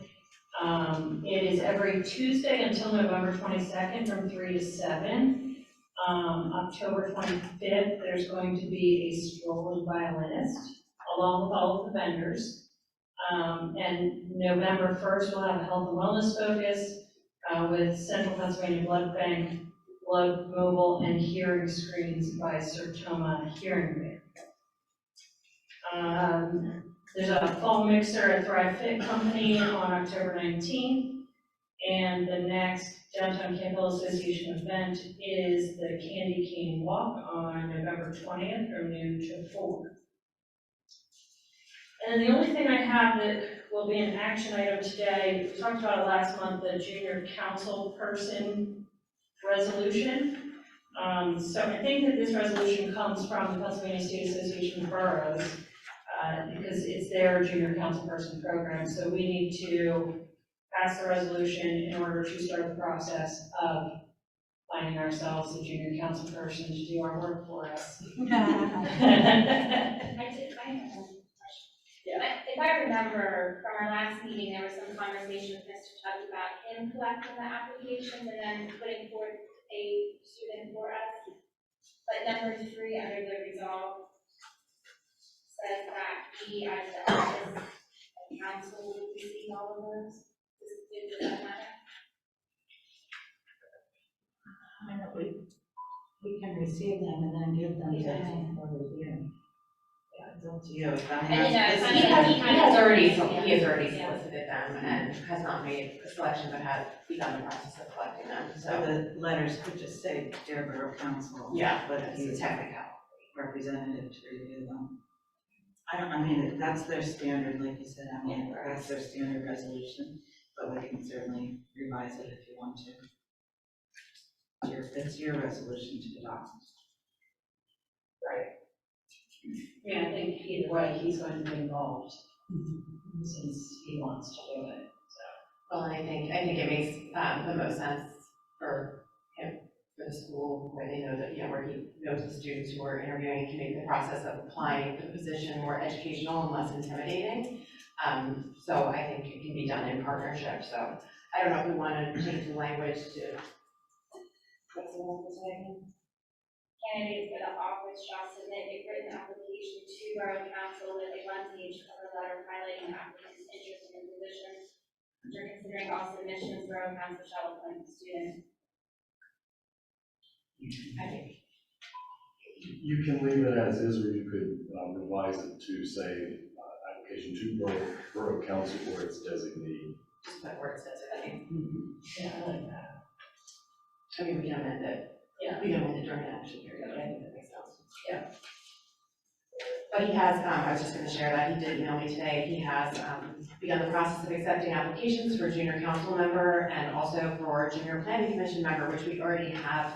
It is every Tuesday until November 22nd from 3 to 7. October 25th, there's going to be a strolling violinist, along with all of the vendors. And November 1st, we'll have a health and wellness focus with Central Pennsylvania Blood Bank, blood mobile, and hearing screens by Sertoma Hearing Care. There's a fall mixer at Thrive Fit Company on October 19th. And the next Downtown Campbell Association event is the Candy Cane Walk on November 20th from noon to 4. And the only thing I have that will be an action item today, we talked about it last month, the junior council person resolution. So I think that this resolution comes from the Pennsylvania State Association of Boroughs, because it's their junior council person program. So we need to pass the resolution in order to start the process of finding ourselves a junior council person to do our work for us. I have one question. If I remember from our last meeting, there was some conversation with Mr. Chubb about him collecting the applications and then putting forth a student for us. But number 3 under the resolve says that we as the office and council would receive all of those. Does that matter? I know we can receive them and then give them to him for review. Yeah, it's up to you. He has already solicited them and has not made a selection, but has begun the process of collecting them, So so. the letters could just say Dear Borough Council. Yeah, But it's he's a technical. representative to review them. I mean, that's their standard, like you said, that's their standard resolution, but we can certainly revise it if you want to. It's your resolution to adopt. Right. Yeah, I think either way, he's going to be involved, since he wants to do it, so. Well, I think it makes the most sense for him, for the school, where they know that, where he knows the students who are interviewing, can make the process of applying for the position more educational and less intimidating. So I think it can be done in partnership, so I don't know if we want to change the language to, what's the one saying? Candidates for the office shall submit a written application to Borough Council with a one-page cover letter highlighting the applicant's interest in the position. After considering all submissions, Borough Council shall appoint the student. I think. You can leave it as is, or you could revise it to say, application to Borough Council or its designee. Just put where it says it, I think. Yeah, I like that. I mean, we can amend it. Yeah. We can amend it during the action period, but I think that makes sense. Yeah. But he has, I was just gonna share that, he did email me today, he has begun the process of accepting applications for junior council member and also for junior planning commission member, which we already have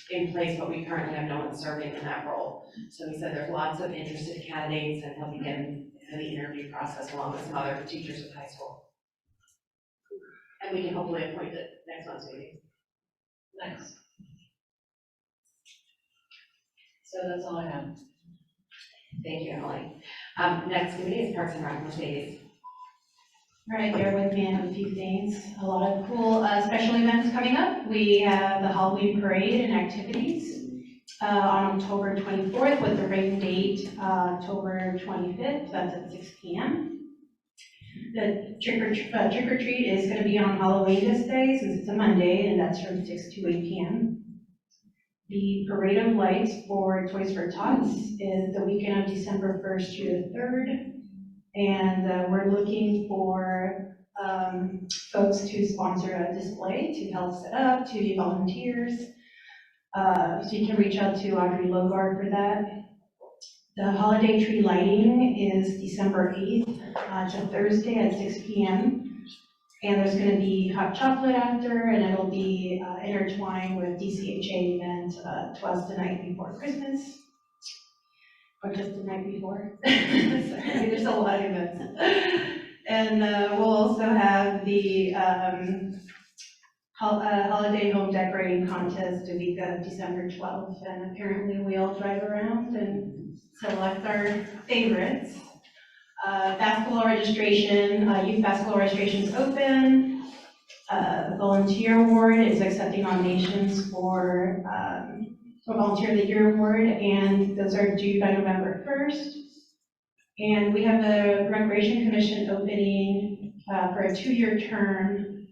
in place, but we currently have no one serving in that role. So he said there's lots of interested candidates and he'll begin the interview process along with some other teachers at high school. And we can hopefully appoint it next month's meeting. Nice. So that's all I have. Thank you, Emily. Next committee is Parks and Rec, Mercedes. All right, bear with me, I have a few things. A lot of cool special events coming up. We have the Halloween parade and activities on October 24th with the rain date October 25th, that's at 6 p.m. The trick or treat is going to be on Halloween this day, since it's a Monday, and that's from 6 to 8 p.m. The Parade of Lights for Toys for Tots is the weekend of December 1st through the 3rd. And we're looking for folks to sponsor a display to help set up, to be volunteers. So you can reach out to Audrey Logard for that. The holiday tree lighting is December 8th, it's a Thursday at 6 p.m. And there's going to be hot chocolate after, and it'll be intertwined with DCHA event Twas the Night Before Christmas. Or just the night before. Sorry, there's a lot of events. And we'll also have the holiday home decorating contest the week of December 12th. And apparently we all drive around and select our favorites. Basketball registration, youth basketball registration is open. The volunteer award is accepting nominations for Volunteer of the Year Award, and those are due by November 1st. And we have a Recreation Commission opening for a 2-year term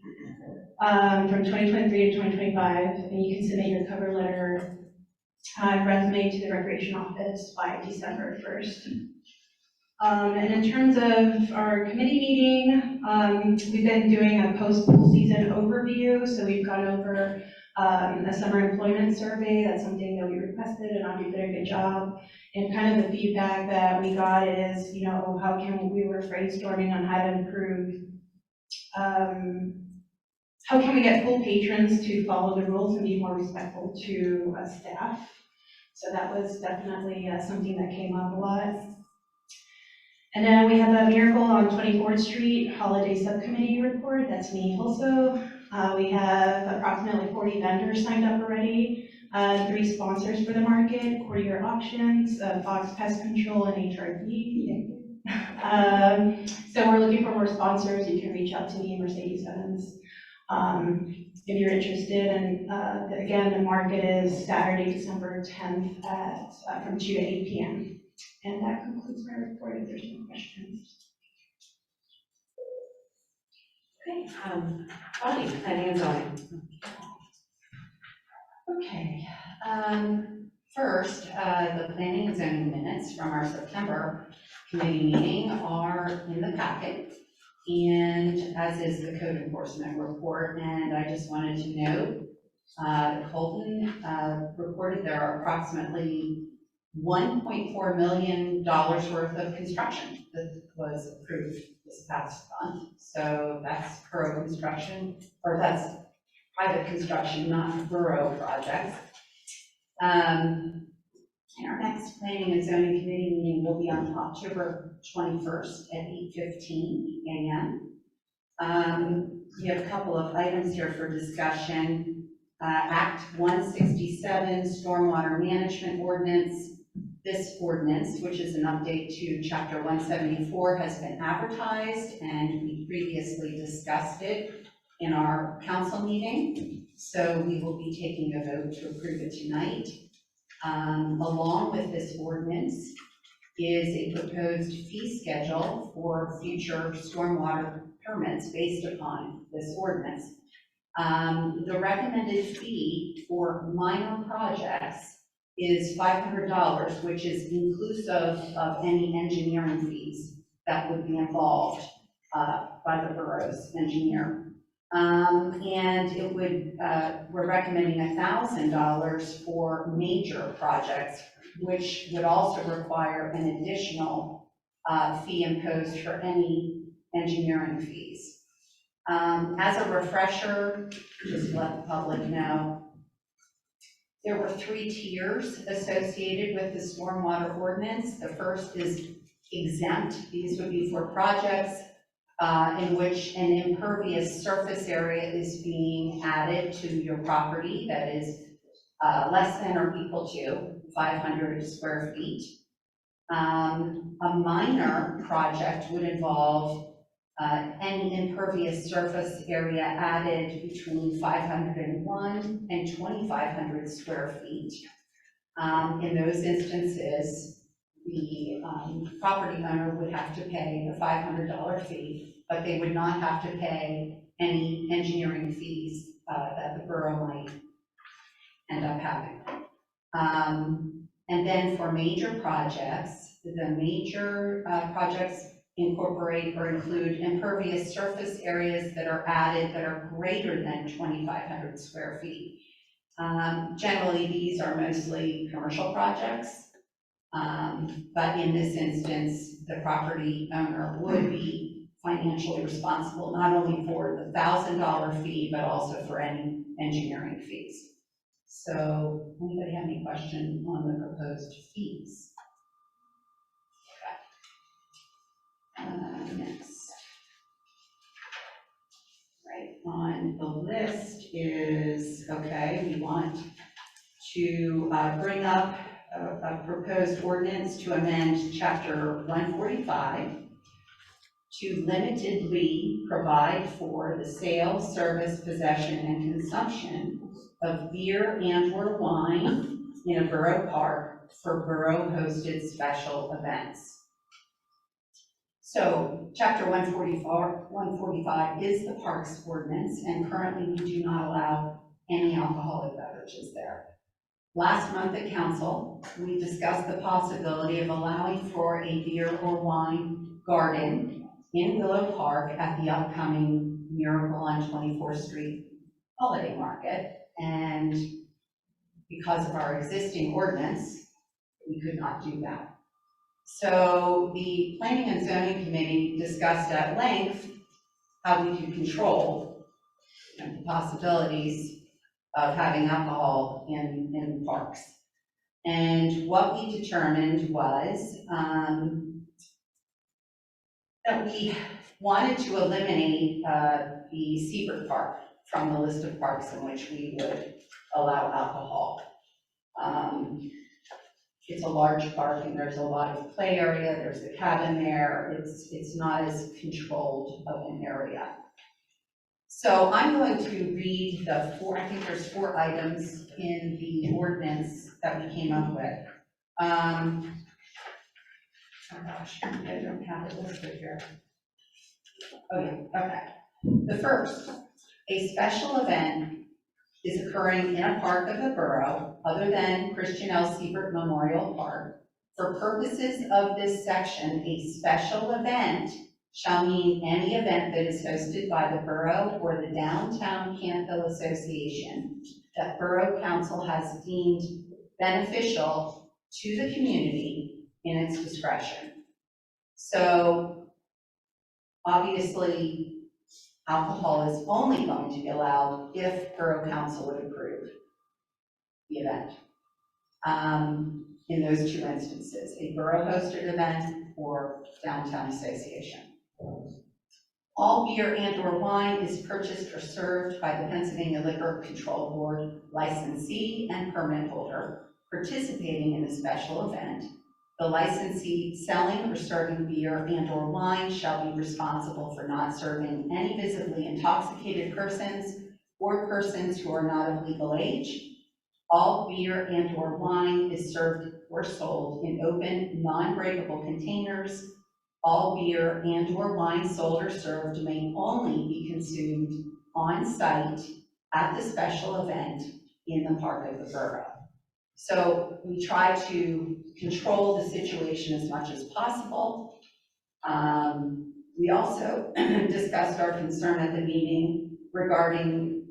from 2023 to 2025, and you can submit your cover letter and resume to the Recreation Office by December 1st. And in terms of our committee meeting, we've been doing a post-pool season overview, so we've gone over a summer employment survey. That's something that we requested, and Audrey did a good job. And kind of the feedback that we got is, we were brainstorming on how to improve, how can we get pool patrons to follow the rules and be more respectful to staff? So that was definitely something that came up a lot. And then we have a Miracle on 24th Street Holiday Subcommittee report. That's me also. We have approximately 40 vendors signed up already, 3 sponsors for the market, Courtier Auctions, Fox Pest Control, and HRD. So we're looking for more sponsors. You can reach out to me, Mercedes-Benz, if you're interested. And again, the market is Saturday, December 10th from 2 to 8 p.m. And that concludes my report, if there's no questions. Okay, Bonnie, planning and zoning. Okay, first, the planning and zoning minutes from our September committee meeting are in the packet, and as is the code enforcement report. And I just wanted to note, Colton reported there are approximately $1.4 million worth of construction that was approved this past month. So that's borough construction, or that's private construction, not borough projects. And our next planning and zoning committee meeting will be on October 21st at 8:15 a.m. We have a couple of items here for discussion. Act 167, Stormwater Management Ordinance. This ordinance, which is an update to Chapter 174, has been advertised, and we previously discussed it in our council meeting. So we will be taking a vote to approve it tonight. Along with this ordinance is a proposed fee schedule for future stormwater permits based upon this ordinance. The recommended fee for minor projects is $500, which is inclusive of any engineering fees that would be involved by the borough's engineer. And it would, we're recommending $1,000 for major projects, which would also require an additional fee imposed for any engineering fees. As a refresher, just to let the public know, there were 3 tiers associated with the stormwater ordinance. The first is exempt. These would be for projects in which an impervious surface area is being added to your property that is less than or equal to 500 square feet. A minor project would involve any impervious surface area added between 501 and 2,500 square feet. In those instances, the property owner would have to pay the $500 fee, but they would not have to pay any engineering fees that the borough might end up having. And then for major projects, the major projects incorporate or include impervious surface areas that are added that are greater than 2,500 square feet. Generally, these are mostly commercial projects, but in this instance, the property owner would be financially responsible not only for the $1,000 fee, but also for any engineering fees. So, anybody have any question on the proposed fees? Next. Right on the list is, okay, we want to bring up a proposed ordinance to amend Chapter 145 to limitedly provide for the sale, service, possession, and consumption of beer and/or wine in a borough park for borough-hosted special events. So chapter 145 is the parks ordinance, and currently we do not allow any alcoholic beverages there. Last month at council, we discussed the possibility of allowing for a beer or wine garden in Willow Park at the upcoming Miracle on 24th Street holiday market. And because of our existing ordinance, we could not do that. So the Planning and Zoning Committee discussed at length how we could control the possibilities of having alcohol in parks. And what we determined was that we wanted to eliminate the Seabrook Park from the list of parks in which we would allow alcohol. It's a large park and there's a lot of play area, there's the cabin there, it's not as controlled of an area. So I'm going to read the I think there's 4 items in the ordinance that we came up with. Oh gosh, I don't have it listed here. Oh yeah, okay. The first, a special event is occurring in a park of the borough other than Christian L. Seabrook Memorial Park. For purposes of this section, a special event shall mean any event that is hosted by the borough or the Downtown Canfield Association that Borough Council has deemed beneficial to the community in its discretion. So obviously, alcohol is only going to be allowed if Borough Council would approve the event. In those 2 instances, a borough-hosted event or downtown association. All beer and/or wine is purchased or served by the Pennsylvania Liquor Control Board licensee and permit holder participating in the special event. The licensee selling or serving beer and/or wine shall be responsible for not serving any visibly intoxicated persons or persons who are not of legal age. All beer and/or wine is served or sold in open, non-breakable containers. All beer and/or wine sold or served may only be consumed on site at the special event in the park of the borough. So we try to control the situation as much as possible. We also discussed our concern at the meeting regarding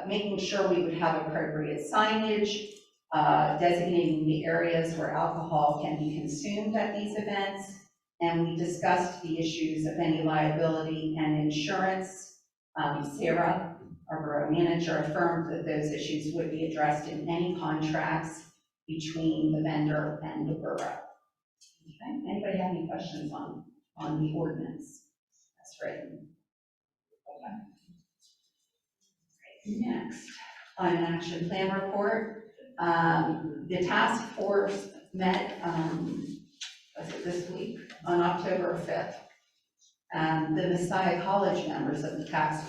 making sure we would have appropriate signage, designating the areas where alcohol can be consumed at these events, and we discussed the issues of any liability and insurance. Sarah, our borough manager, affirmed that those issues would be addressed in any contracts between the vendor and the borough. Okay, anybody have any questions on the ordinance that's written? Okay. Next, on an action plan report, the task force met, was it this week, on October 5th. The Messiah College members of the task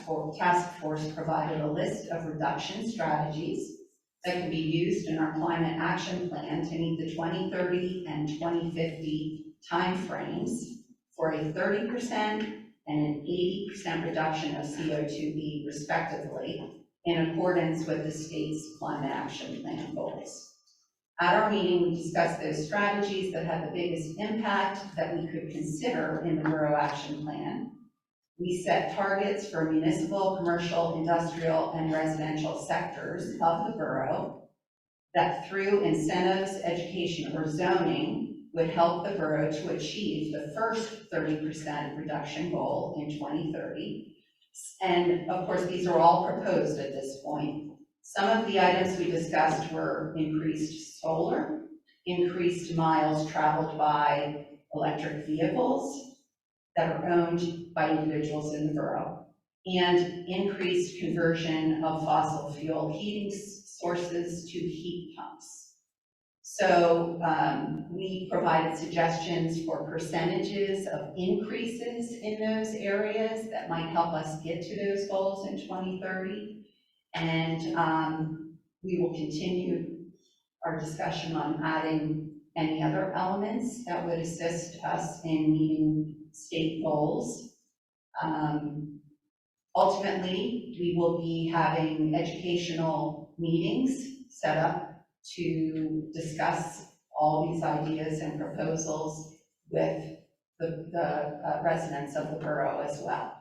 force provided a list of reduction strategies that can be used in our climate action plan to meet the 2030 and 2050 timeframes for a 30% and an 80% reduction of CO2e respectively, in accordance with the state's climate action plan goals. At our meeting, we discussed those strategies that had the biggest impact that we could consider in the Borough Action Plan. We set targets for municipal, commercial, industrial, and residential sectors of the borough that through incentives, education, or zoning would help the borough to achieve the first 30% reduction goal in 2030. And of course, these are all proposed at this point. Some of the items we discussed were increased solar, increased miles traveled by electric vehicles that are owned by individuals in the borough, and increased conversion of fossil fuel heating sources to heat pumps. So we provided suggestions for percentages of increases in those areas that might help us get to those goals in 2030. And we will continue our discussion on adding any other elements that would assist us in meeting state goals. Ultimately, we will be having educational meetings set up to discuss all these ideas and proposals with the residents of the borough as well.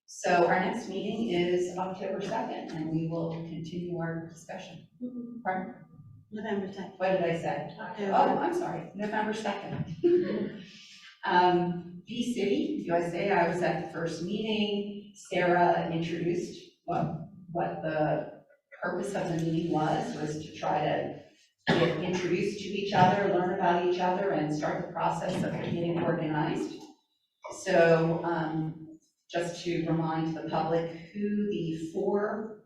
So our next meeting is October 2nd, and we will continue our discussion. Pardon? November 2nd. What did I say? October. Oh, I'm sorry, November 2nd. V-City, USA, I was at the first meeting. Sarah introduced what the purpose of the meeting was to try to get introduced to each other, learn about each other, and start the process of getting organized. So just to remind the public who the 4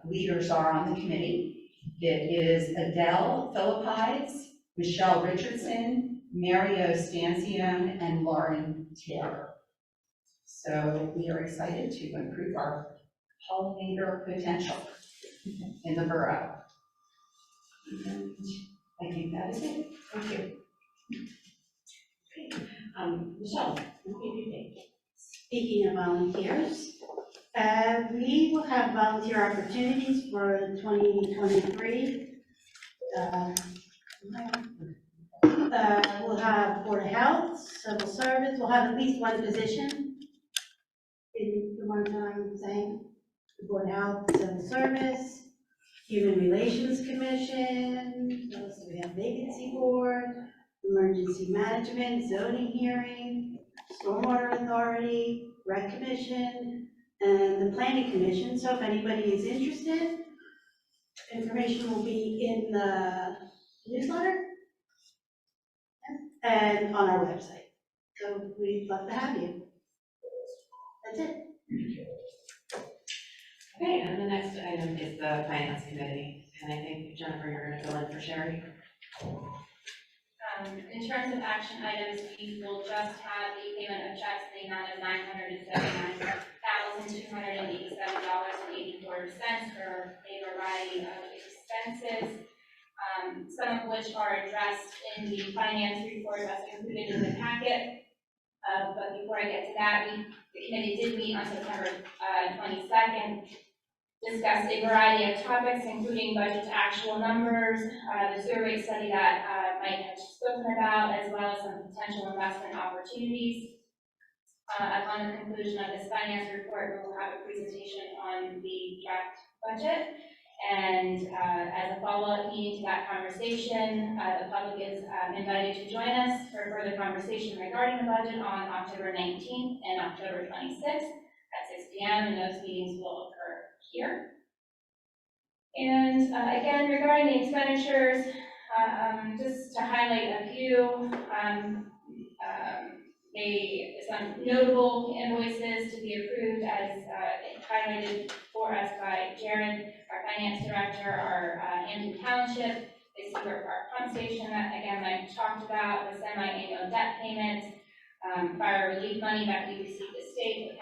leaders are on the committee, it is Adele Philippides, Michelle Richardson, Mario Stancione, and Lauren Taylor. So we are excited to improve our pollinator potential in the borough. And I think that is it. Thank you. Michelle, what do you think? Speaking of volunteers, we will have volunteer opportunities for 2023. We'll have Board of Health, Civil Service, we'll have at least one position in the one time saying, the Board of Health, Civil Service, Human Relations Commission, what else do we have? Vacancy Board, Emergency Management, Zoning Hearing, Stormwater Authority, Rec Commission, and the Planning Commission. So if anybody is interested, information will be in the newsletter and on our website. So we'd love to have you. That's it. Okay, and the next item is the Finance Committee, and I think, Jennifer, you're going to fill in for Sherry. In terms of action items, we will just have the payment of checks in the amount of $979,287.84 for a variety of expenses, some of which are addressed in the finance report that's included in the packet. But before I get to that, the committee did meet on September 22nd, discussed a variety of topics, including budget to actual numbers, the sewer rate study that Mike had spoken about, as well as some potential investment opportunities. Upon the conclusion of this finance report, we will have a presentation on the draft budget. And as a follow-up meeting to that conversation, the public is invited to join us for further conversation regarding the budget on October 19th and October 26th at 6 p.m. and those meetings will occur here. And again, regarding the expenditures, just to highlight a few, some notable invoices to be approved as highlighted for us by Jared, our finance director, our Hampton Township, the Seabrook Park Pump Station that again Mike talked about, the semi-annual debt payments, fire relief money that we received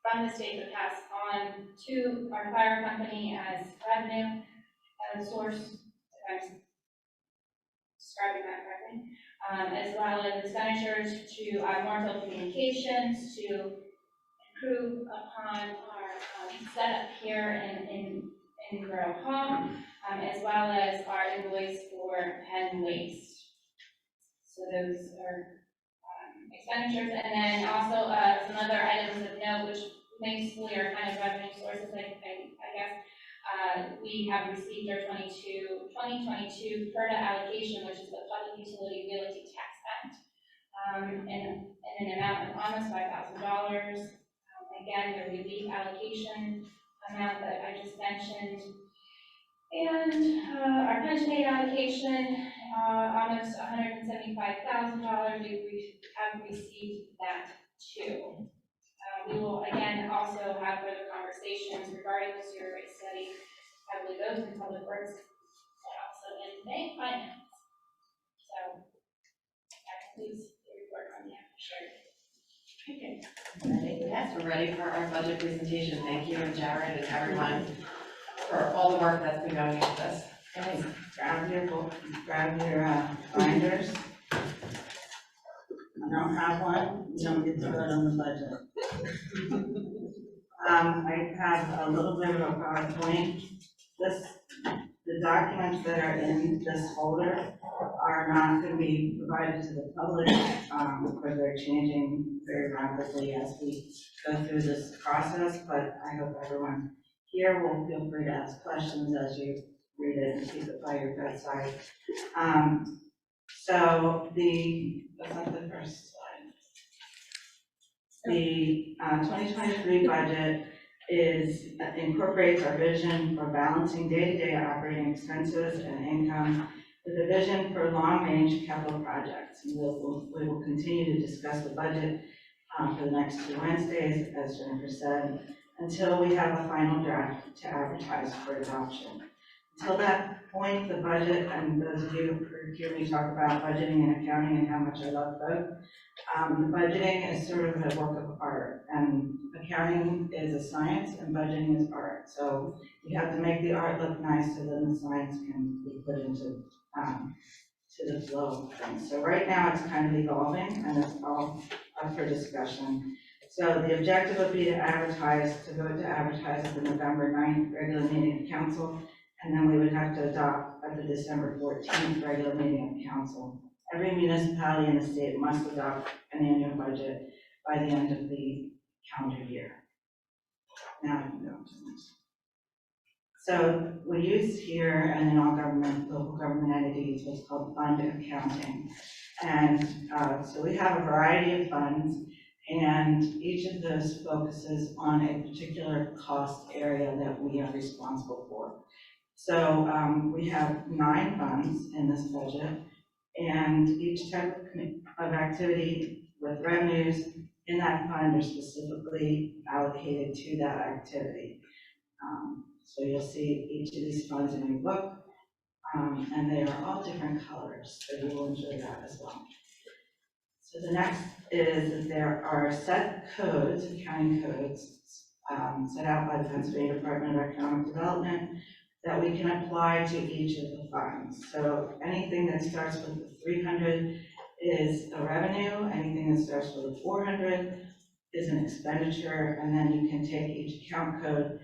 from the state to pass on to our fire company as revenue source, if I'm describing that correctly, as well as expenditures to Marshall Communications to improve upon our setup here in Borough Hall, as well as our invoice for Penn Waste. So those are expenditures, and then also some other items of note, which mostly are kind of revenue sources, I guess. We have received our 2022 PERDA allocation, which is the Public Utility Realty Tax Act, in an amount of almost $5,000. Again, the relief allocation amount that I just mentioned. And our pension aid allocation, almost $175,000, we have received that too. We will again also have further conversations regarding the sewer rate study, I believe those in Public Works, but also in finance. So that concludes the report on the Okay. Yes, we're ready for our budget presentation. Thank you, and Jared and everyone, for all the work that's been going into this. Okay, grab your binders. I don't have one, you don't get to vote on the budget. I have a little bit of a PowerPoint. The documents that are in this folder are not going to be provided to the public, because they're changing very rapidly as we go through this process, but I hope everyone here will feel free to ask questions as you read it and keep it by your bedside. So that's not the first slide. The 2023 budget incorporates our vision for balancing day-to-day operating expenses and income with a vision for long-range capital projects. We will continue to discuss the budget for the next 2 Wednesdays, as Jennifer said, until we have a final draft to advertise for adoption. Until that point, the budget, and those of you who hear me talk about budgeting and accounting and how much I love both, the budgeting is sort of a work of art, and accounting is a science and budgeting is art. So you have to make the art look nice so then the science can be put into to the flow of things. So right now it's kind of evolving and it's all up for discussion. So the objective would be to vote to advertise the November 9th regular meeting of council, and then we would have to adopt at the December 14th regular meeting of council. Every municipality in the state must adopt an annual budget by the end of the calendar year. Now I can go to this. So we use here and in all local government entities, what's called fund accounting. And so we have a variety of funds, and each of those focuses on a particular cost area that we are responsible for. So we have 9 funds in this budget, and each type of activity with revenues in that fund are specifically allocated to that activity. So you'll see each of these funds in your book, and they are all different colors, so you will enjoy that as well. So the next is that there are set codes, accounting codes, set out by the Pennsylvania Department of Economic Development that we can apply to each of the funds. So anything that starts with the 300 is a revenue, anything that starts with the 400 is an expenditure, and then you can take each account code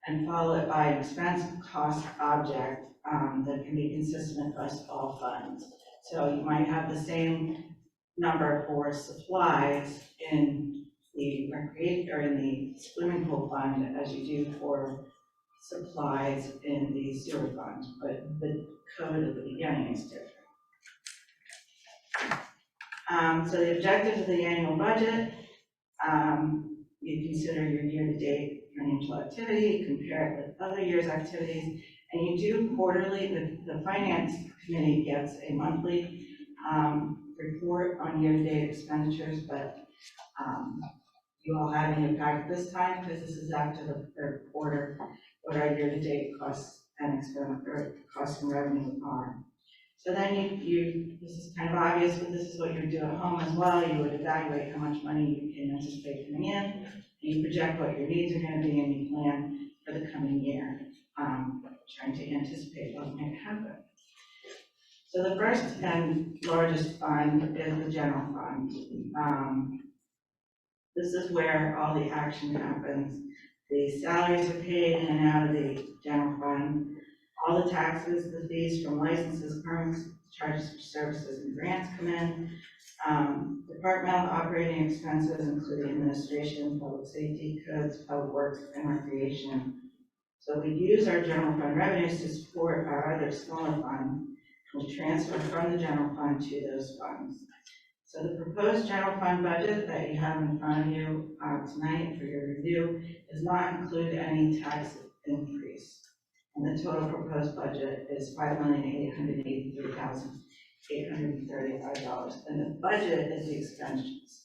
and follow it by an expense cost object that can be consistent across all funds. So you might have the same number for supplies in the recreation or in the swimming pool fund as you do for supplies in the sewer fund, but the code at the beginning is different. So the objectives of the annual budget, you consider your year-to-date financial activity, compare it with other years' activities, and you do quarterly. The finance committee gets a monthly report on year-to-date expenditures, but you all have in your packet this time, because this is after the third quarter, what our year-to-date costs and costs and revenue are. So then this is kind of obvious, but this is what you would do at home as well. You would evaluate how much money you can anticipate coming in, and you project what your needs are going to be, and you plan for the coming year, trying to anticipate what might happen. So the first and largest fund is the general fund. This is where all the action happens. The salaries are paid in and out of the general fund. All the taxes, the fees from licenses, permits, charges for services and grants come in. Departmental operating expenses, including administration, public safety, codes, public works, and recreation. So we use our general fund revenues to support our other smaller funds. We'll transfer from the general fund to those funds. So the proposed general fund budget that you have in front of you tonight for your review does not include any tax increase. And the total proposed budget is $5,883,835, and the budget is the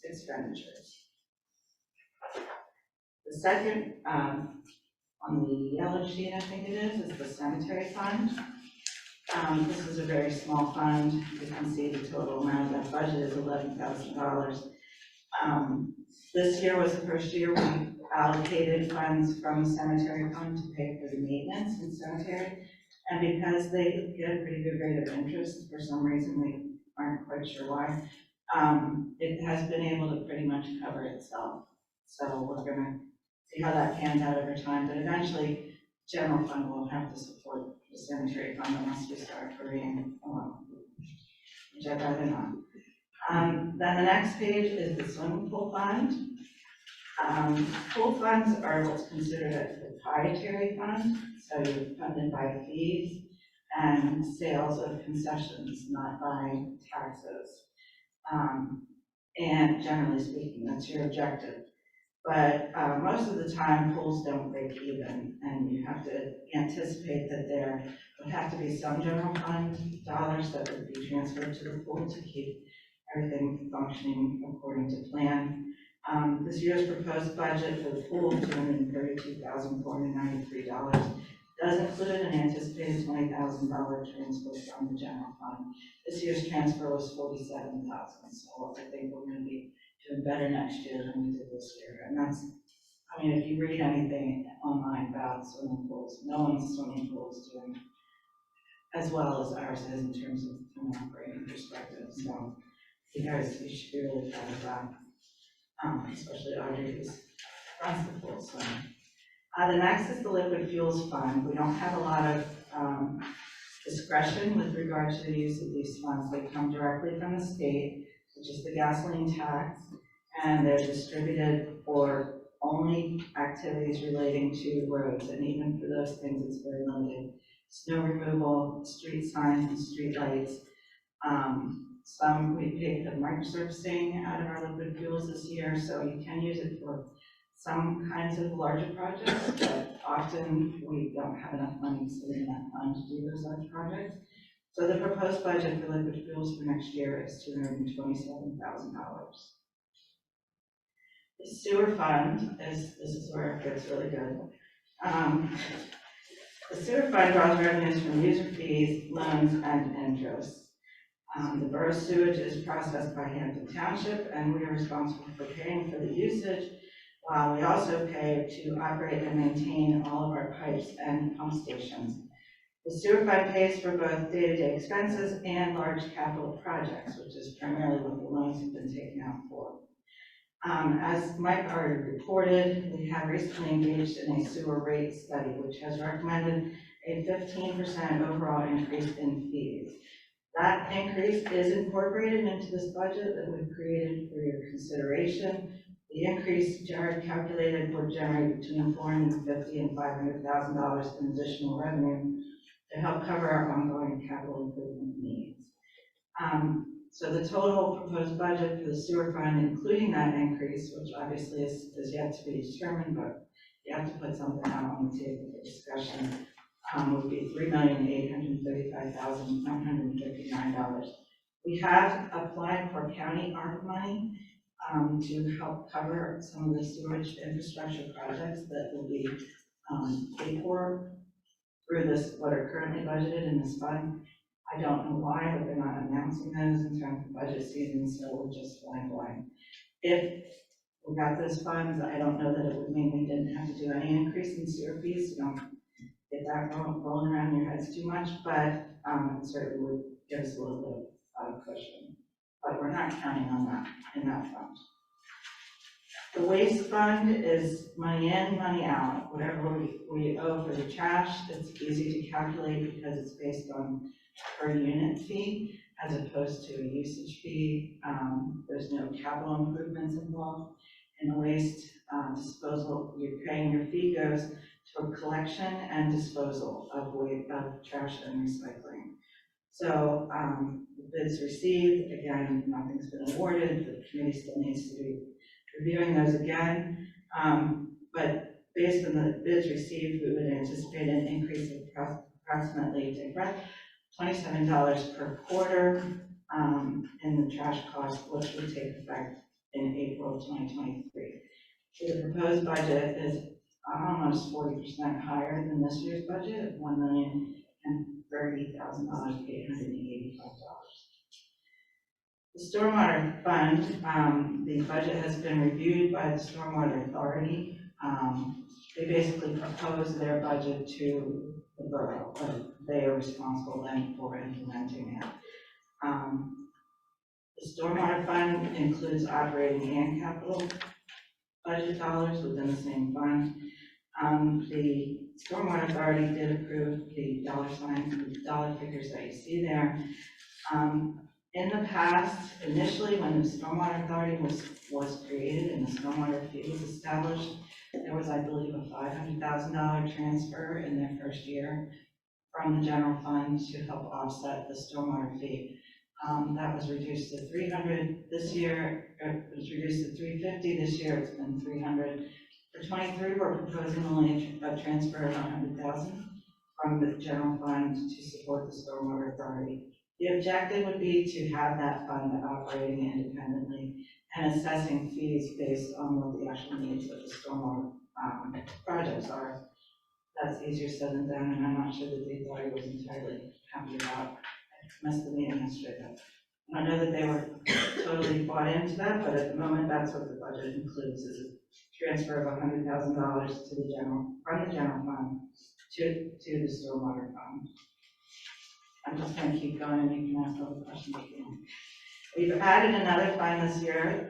expenditures. The second, on the yellow sheet, I think it is the cemetery fund. This is a very small fund. You can see the total amount of that budget is $11,000. This year was the first year we allocated funds from the cemetery fund to pay for the maintenance in cemetery. And because they get a pretty good rate of interest, for some reason, we aren't quite sure why, it has been able to pretty much cover itself. So we're gonna see how that pans out over time, but eventually, general fund will have to support the cemetery fund unless we start hurrying along, which I'd rather not. Then the next page is the swimming pool fund. Pool funds are what's considered a proprietary fund, so you're funded by fees and sales of concessions, not by taxes. And generally speaking, that's your objective. But most of the time, pools don't break even, and you have to anticipate that there would have to be some general fund dollars that would be transferred to the pool to keep everything functioning according to plan. This year's proposed budget for the pool, $232,493, does include an anticipated $20,000 transfer from the general fund. This year's transfer was $47,000, so I think we're going to be doing better next year than we did this year. And that's, I mean, if you read anything online about swimming pools, no one's swimming pool is doing as well as ours is in terms of from an operating perspective. So you guys, you should be really proud of that. Especially Audrey, who's runs the pool. So, the next is the liquid fuels fund. We don't have a lot of discretion with regard to the use of these funds. They come directly from the state, which is the gasoline tax, and they're distributed for only activities relating to roads, and even for those things, it's very limited. Snow removal, street signs, and street lights. Some we paid the microsurfacing out of our liquid fuels this year, so you can use it for some kinds of larger projects, but often we don't have enough money sitting in that fund to do those large projects. So the proposed budget for liquid fuels for next year is $227,000. The sewer fund this is where it gets really good. The sewer fund draws revenues from user fees, loans, and interest. The borough sewage is processed by Hampton Township, and we are responsible for paying for the usage, while we also pay to operate and maintain all of our pipes and pump stations. The sewer fund pays for both day-to-day expenses and large capital projects, which is primarily what the loans have been taken out for. As Mike already reported, we have recently engaged in a sewer rate study, which has recommended a 15% overall increase in fees. That increase is incorporated into this budget that we've created for your consideration. The increase Jared calculated would generate between $450,000 and $500,000 in additional revenue to help cover our ongoing capital improvement needs. So the total proposed budget for the sewer fund, including that increase, which obviously is yet to be determined, but you have to put something out on the table for discussion, would be $3,835,959. We have applied for county ARP money to help cover some of the sewage infrastructure projects that will be paid for through this, what are currently budgeted in this fund. I don't know why, but they're not announcing those in terms of budget season, so we're just flying blind. If we got those funds, I don't know that it would mean we didn't have to do any increase in sewer fees, so don't get that rolling around your heads too much, but it certainly would give us a little bit of cushion. But we're not counting on that in that fund. The waste fund is money in, money out. Whatever we owe for the trash, it's easy to calculate because it's based on per unit fee as opposed to a usage fee. There's no capital improvements involved. In the waste disposal, you're paying your fee goes toward collection and disposal of trash and recycling. So the bids received, again, nothing's been awarded. The committee still needs to be reviewing those again. But based on the bids received, we would anticipate an increase of approximately $27 per quarter in the trash cost, which would take effect in April 2023. So the proposed budget is almost 40% higher than this year's budget of $1,030,885. The Stormwater Fund, the budget has been reviewed by the Stormwater Authority. They basically proposed their budget to the borough, but they are responsible then for implementing it. The stormwater fund includes operating and capital budget dollars within the same fund. The stormwater authority did approve the dollar signs, the dollar figures that you see there. In the past, initially, when the stormwater authority was created and the stormwater fee was established, there was, I believe, a $500,000 transfer in their first year from the general fund to help offset the stormwater fee. That was reduced to 300 this year, it was reduced to 350 this year, it's been 300. For 23, we're proposing only a transfer of 100,000 from the general fund to support the stormwater authority. The objective would be to have that fund operating independently and assessing fees based on what the actual needs of the stormwater projects are. That's easier said than done, and I'm not sure that the authority was entirely happy about. I missed the meeting yesterday, but I know that they were totally bought into that, but at the moment, that's what the budget includes, is a transfer of $100,000 to the from the general fund to the stormwater fund. I'm just going to keep going, and you can ask all the questions again. We've added another fund this year,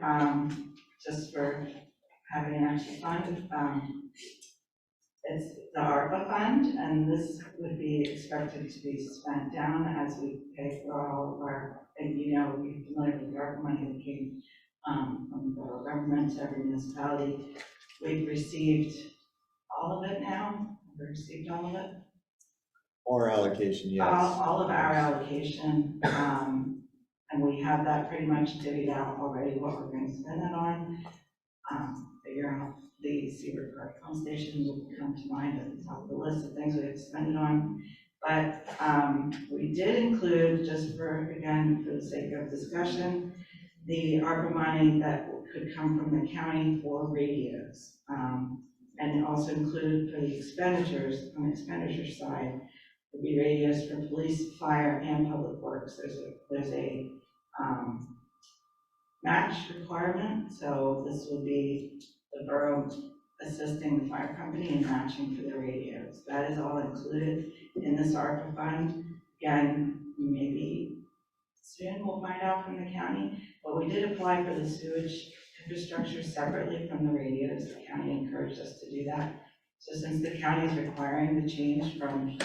just for having an extra fund. It's the ARPA fund, and this would be expected to be spent down as we pay for all of our, and you know, we're familiar with the ARPA money that came from the federal government to every municipality. We've received all of it now. We've received all of it. Or allocation, yes. All of our allocation, and we have that pretty much divvied out already, what we're going to spend it on. Figure out the Seabrook Park pump station will come to mind at the top of the list of things we have to spend it on. But we did include, just for, again, for the sake of discussion, the ARPA money that could come from the county for radios. And also include for the expenditures, on the expenditure side, would be radios for police, fire, and public works. There's a match requirement, so this would be the borough assisting the fire company in matching for the radios. That is all included in this ARPA fund. Again, maybe soon we'll find out from the county, but we did apply for the sewage infrastructure separately from the radios. The county encouraged us to do that. So since the county is requiring the change from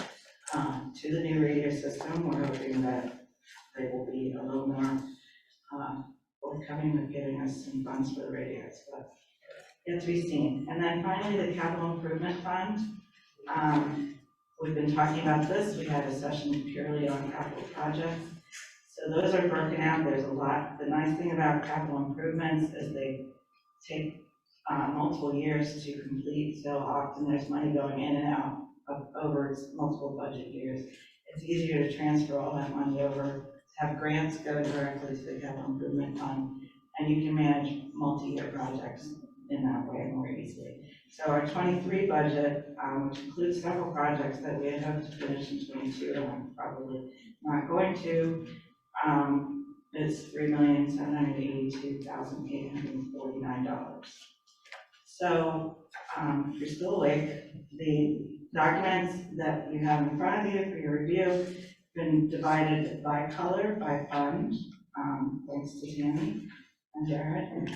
to the new radio system, we're hoping that they will be a little more forthcoming with giving us some funds for the radios, but yet to be seen. And then finally, the capital improvement fund. We've been talking about this. We had a session purely on capital projects. So those are broken out. There's a lot. The nice thing about capital improvements is they take multiple years to complete. So often there's money going in and out over multiple budget years. It's easier to transfer all that money over, have grants go directly to the capital improvement fund, and you can manage multi-year projects in that way more easily. So our 23 budget, which includes several projects that we had hoped to finish in 22, and I'm probably not going to, is $3,782,849. So if you're still awake, the documents that you have in front of you for your review have been divided by color, by fund, thanks to Tammy and Jared.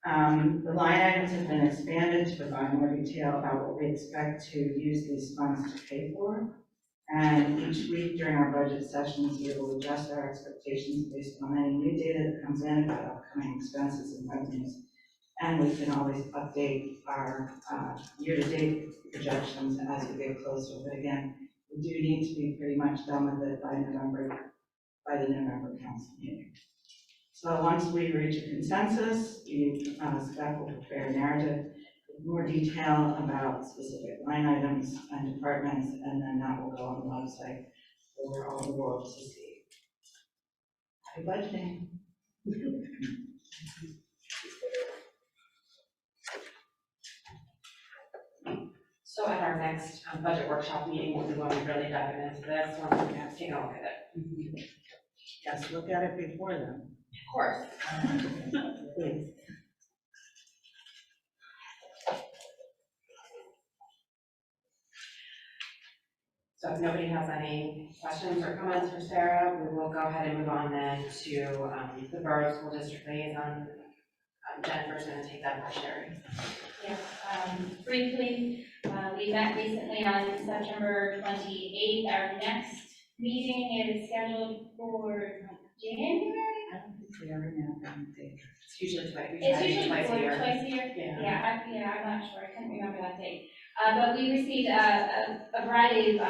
The line items have been expanded to provide more detail about what we expect to use these funds to pay for. And each week during our budget sessions, we will adjust our expectations based on any new data that comes in about upcoming expenses and revenues. And we can always update our year-to-date projections as we get closer. But again, we do need to be pretty much done with it by the November council meeting. So once we reach a consensus, staff will prepare a narrative with more detail about specific line items and departments, and then that will go on the website for all the world to see. Happy budgeting. So at our next budget workshop meeting, we'll be going to really dive into this, once we have taken a look at it. Yes, look at it before then. Of course. Please. So if nobody has any questions or comments for Sarah, we will go ahead and move on then to the Borough School District Liaison. Jennifer's gonna take that for Sherry. Yes, briefly, we met recently on September 28th. Our next meeting is scheduled for January? I don't think we ever know that date. It's usually twice, we It's try to do usually twice a year. twice a year? Yeah. I'm not sure, I couldn't remember that date. But we received a variety of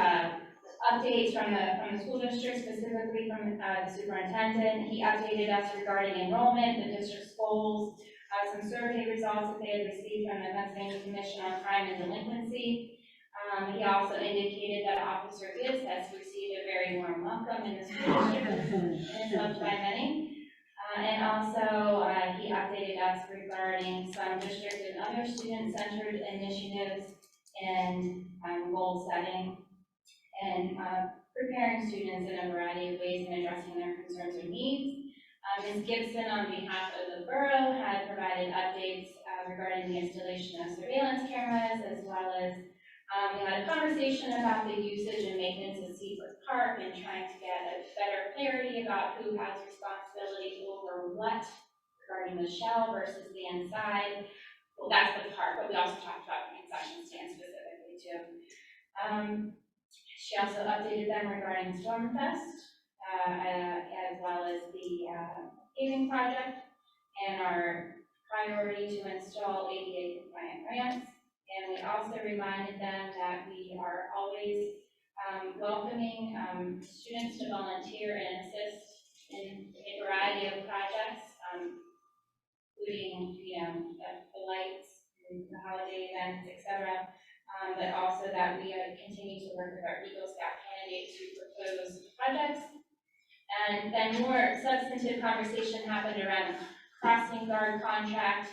updates from the school district, specifically from the superintendent. He updated us regarding enrollment, the district's goals, some survey results that they had received from the Pennsylvania Commission on Crime and Delinquency. He also indicated that Officer Gibbs has received a very warm welcome in the school district and is loved by many. And also, he updated us regarding some district and other student-centered initiatives and goal setting and preparing students in a variety of ways and addressing their concerns or needs. Ms. Gibson, on behalf of the borough, had provided updates regarding the installation of surveillance cameras, as well as we had a conversation about the usage and maintenance of Seaford Park and trying to get a better clarity about who has responsibility over what regarding the shell versus the inside. Well, that's the park, but we also talked about the concession stand specifically too. She also updated them regarding Stormfest, as well as the paving project and our priority to install ADA compliant ramps. And we also reminded them that we are always welcoming students to volunteer and assist in a variety of projects, including, the lights, and the holiday events, etc. But also that we continue to work with our Eagle Scout candidates to propose projects. And then more substantive conversation happened around the crossing guard contract.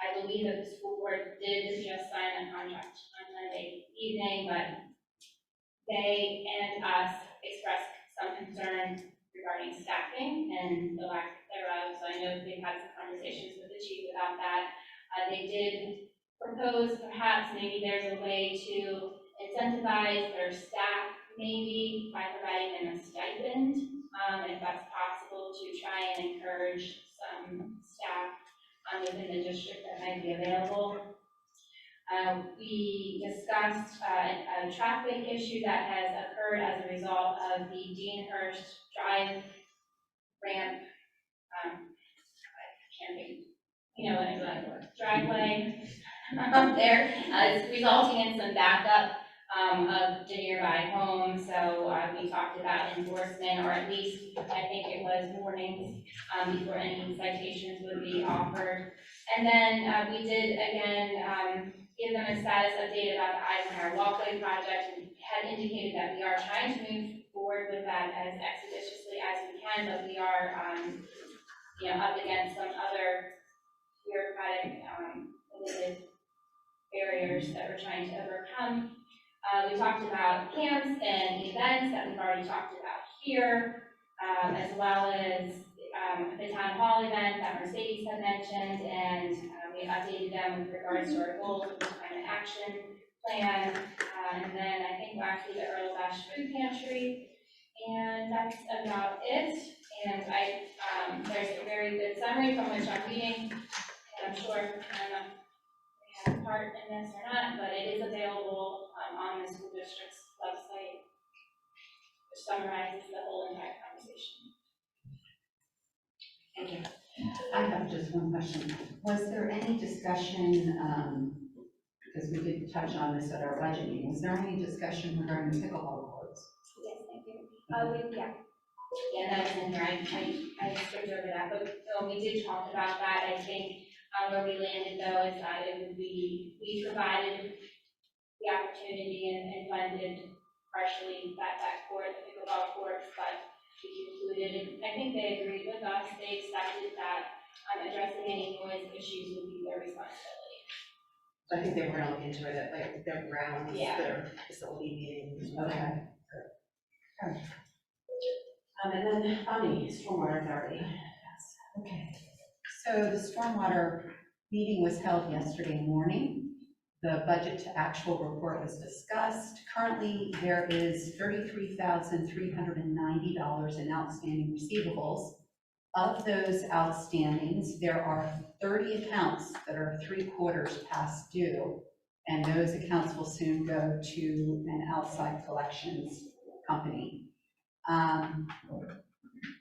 I believe that the school board did just sign a contract on Monday evening, but they and us expressed some concern regarding staffing and the lack thereof. So I know they've had some conversations with the chief about that. They did propose perhaps maybe there's a way to incentivize their staff, maybe by providing them a stipend, if that's possible, to try and encourage some staff within the district that might be available. We discussed a traffic issue that has occurred as a result of the Deanhurst Drive ramp, driveway there, is resulting in some backup of the nearby homes. So we talked about enforcement, or at least I think it was warnings before any citations would be offered. And then we did again give them a status update about the Eisenhower Walkway project, and had indicated that we are trying to move forward with that as expeditiously as we can, but we are up against some other bureaucratic limited barriers that we're trying to overcome. We talked about camps and events that we've already talked about here, as well as the town hall event that Mercedes had mentioned, and we updated them with regards to our goals with the climate action plan, and then I think lastly the Earl Bash Food Pantry, and that's about it. And there's a very good summary from which I'm reading, and I'm sure I don't know if we have a part in this or not, but it is available on the school district's website, which summarizes the whole entire conversation. Thank you. I have just one question. Was there any discussion, because we did touch on this at our budget meeting, was there any discussion regarding pickleball courts? Yes, thank you. Yeah, that was in here. I skipped over that, but we did talk about that. I think where we landed though is that it would be, we provided the opportunity and funded partially that court, the pickleball courts, but we concluded, and I think they agreed with us. They accepted that addressing any noise issues would be their responsibility. I think they were gonna look into it at like their grounds, Yeah. their facility meetings. Okay. And then Bonnie, Stormwater Authority. Okay. So the stormwater meeting was held yesterday morning. The budget to actual report was discussed. Currently, there is $33,390 in outstanding receivables. Of those outstandings, there are 30 accounts that are 3/4 past due, and those accounts will soon go to an outside collections company.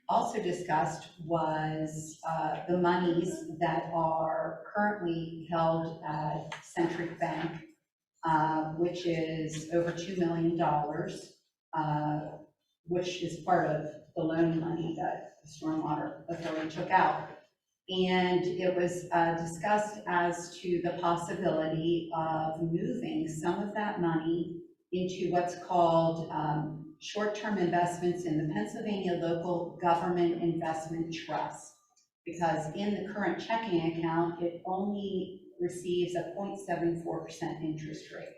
Also discussed was the monies that are currently held at Centric Bank, which is over $2 million, which is part of the loan money that the Stormwater Authority took out. And it was discussed as to the possibility of moving some of that money into what's called short-term investments in the Pennsylvania Local Government Investment Trust. Because in the current checking account, it only receives a 0.74% interest rate.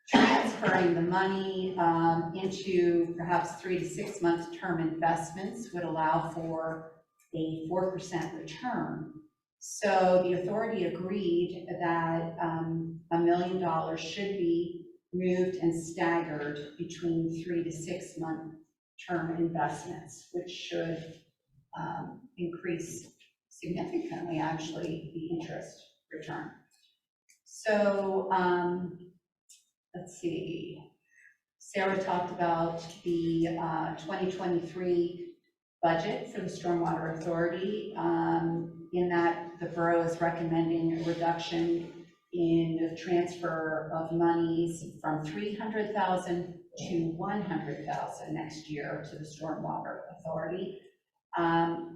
Transferring the money into perhaps 3 to 6 month term investments would allow for a 4% return. So the authority agreed that $1 million should be moved and staggered between 3 to 6 month term investments, which should increase significantly, actually, the interest return. So let's see. Sarah talked about the 2023 budget for the Stormwater Authority, in that the borough is recommending a reduction in the transfer of monies from $300,000 to $100,000 next year to the Stormwater Authority.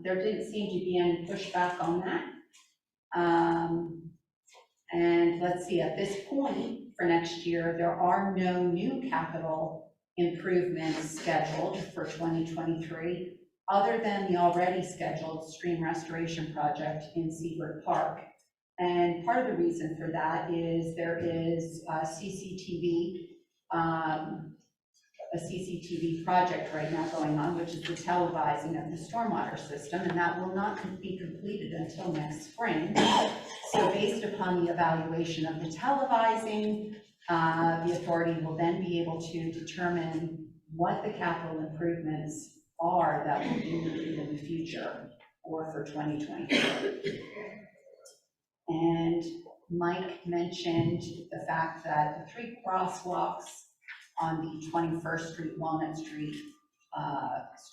There didn't seem to be any pushback on that. And let's see, at this point for next year, there are no new capital improvements scheduled for 2023, other than the already scheduled stream restoration project in Seabird Park. And part of the reason for that is there is a CCTV project right now going on, which is the televising of the stormwater system, and that will not be completed until next spring. So based upon the evaluation of the televising, the authority will then be able to determine what the capital improvements are that will be needed in the future or for 2023. And Mike mentioned the fact that the 3 crosswalks on the 21st Street, Walnut Street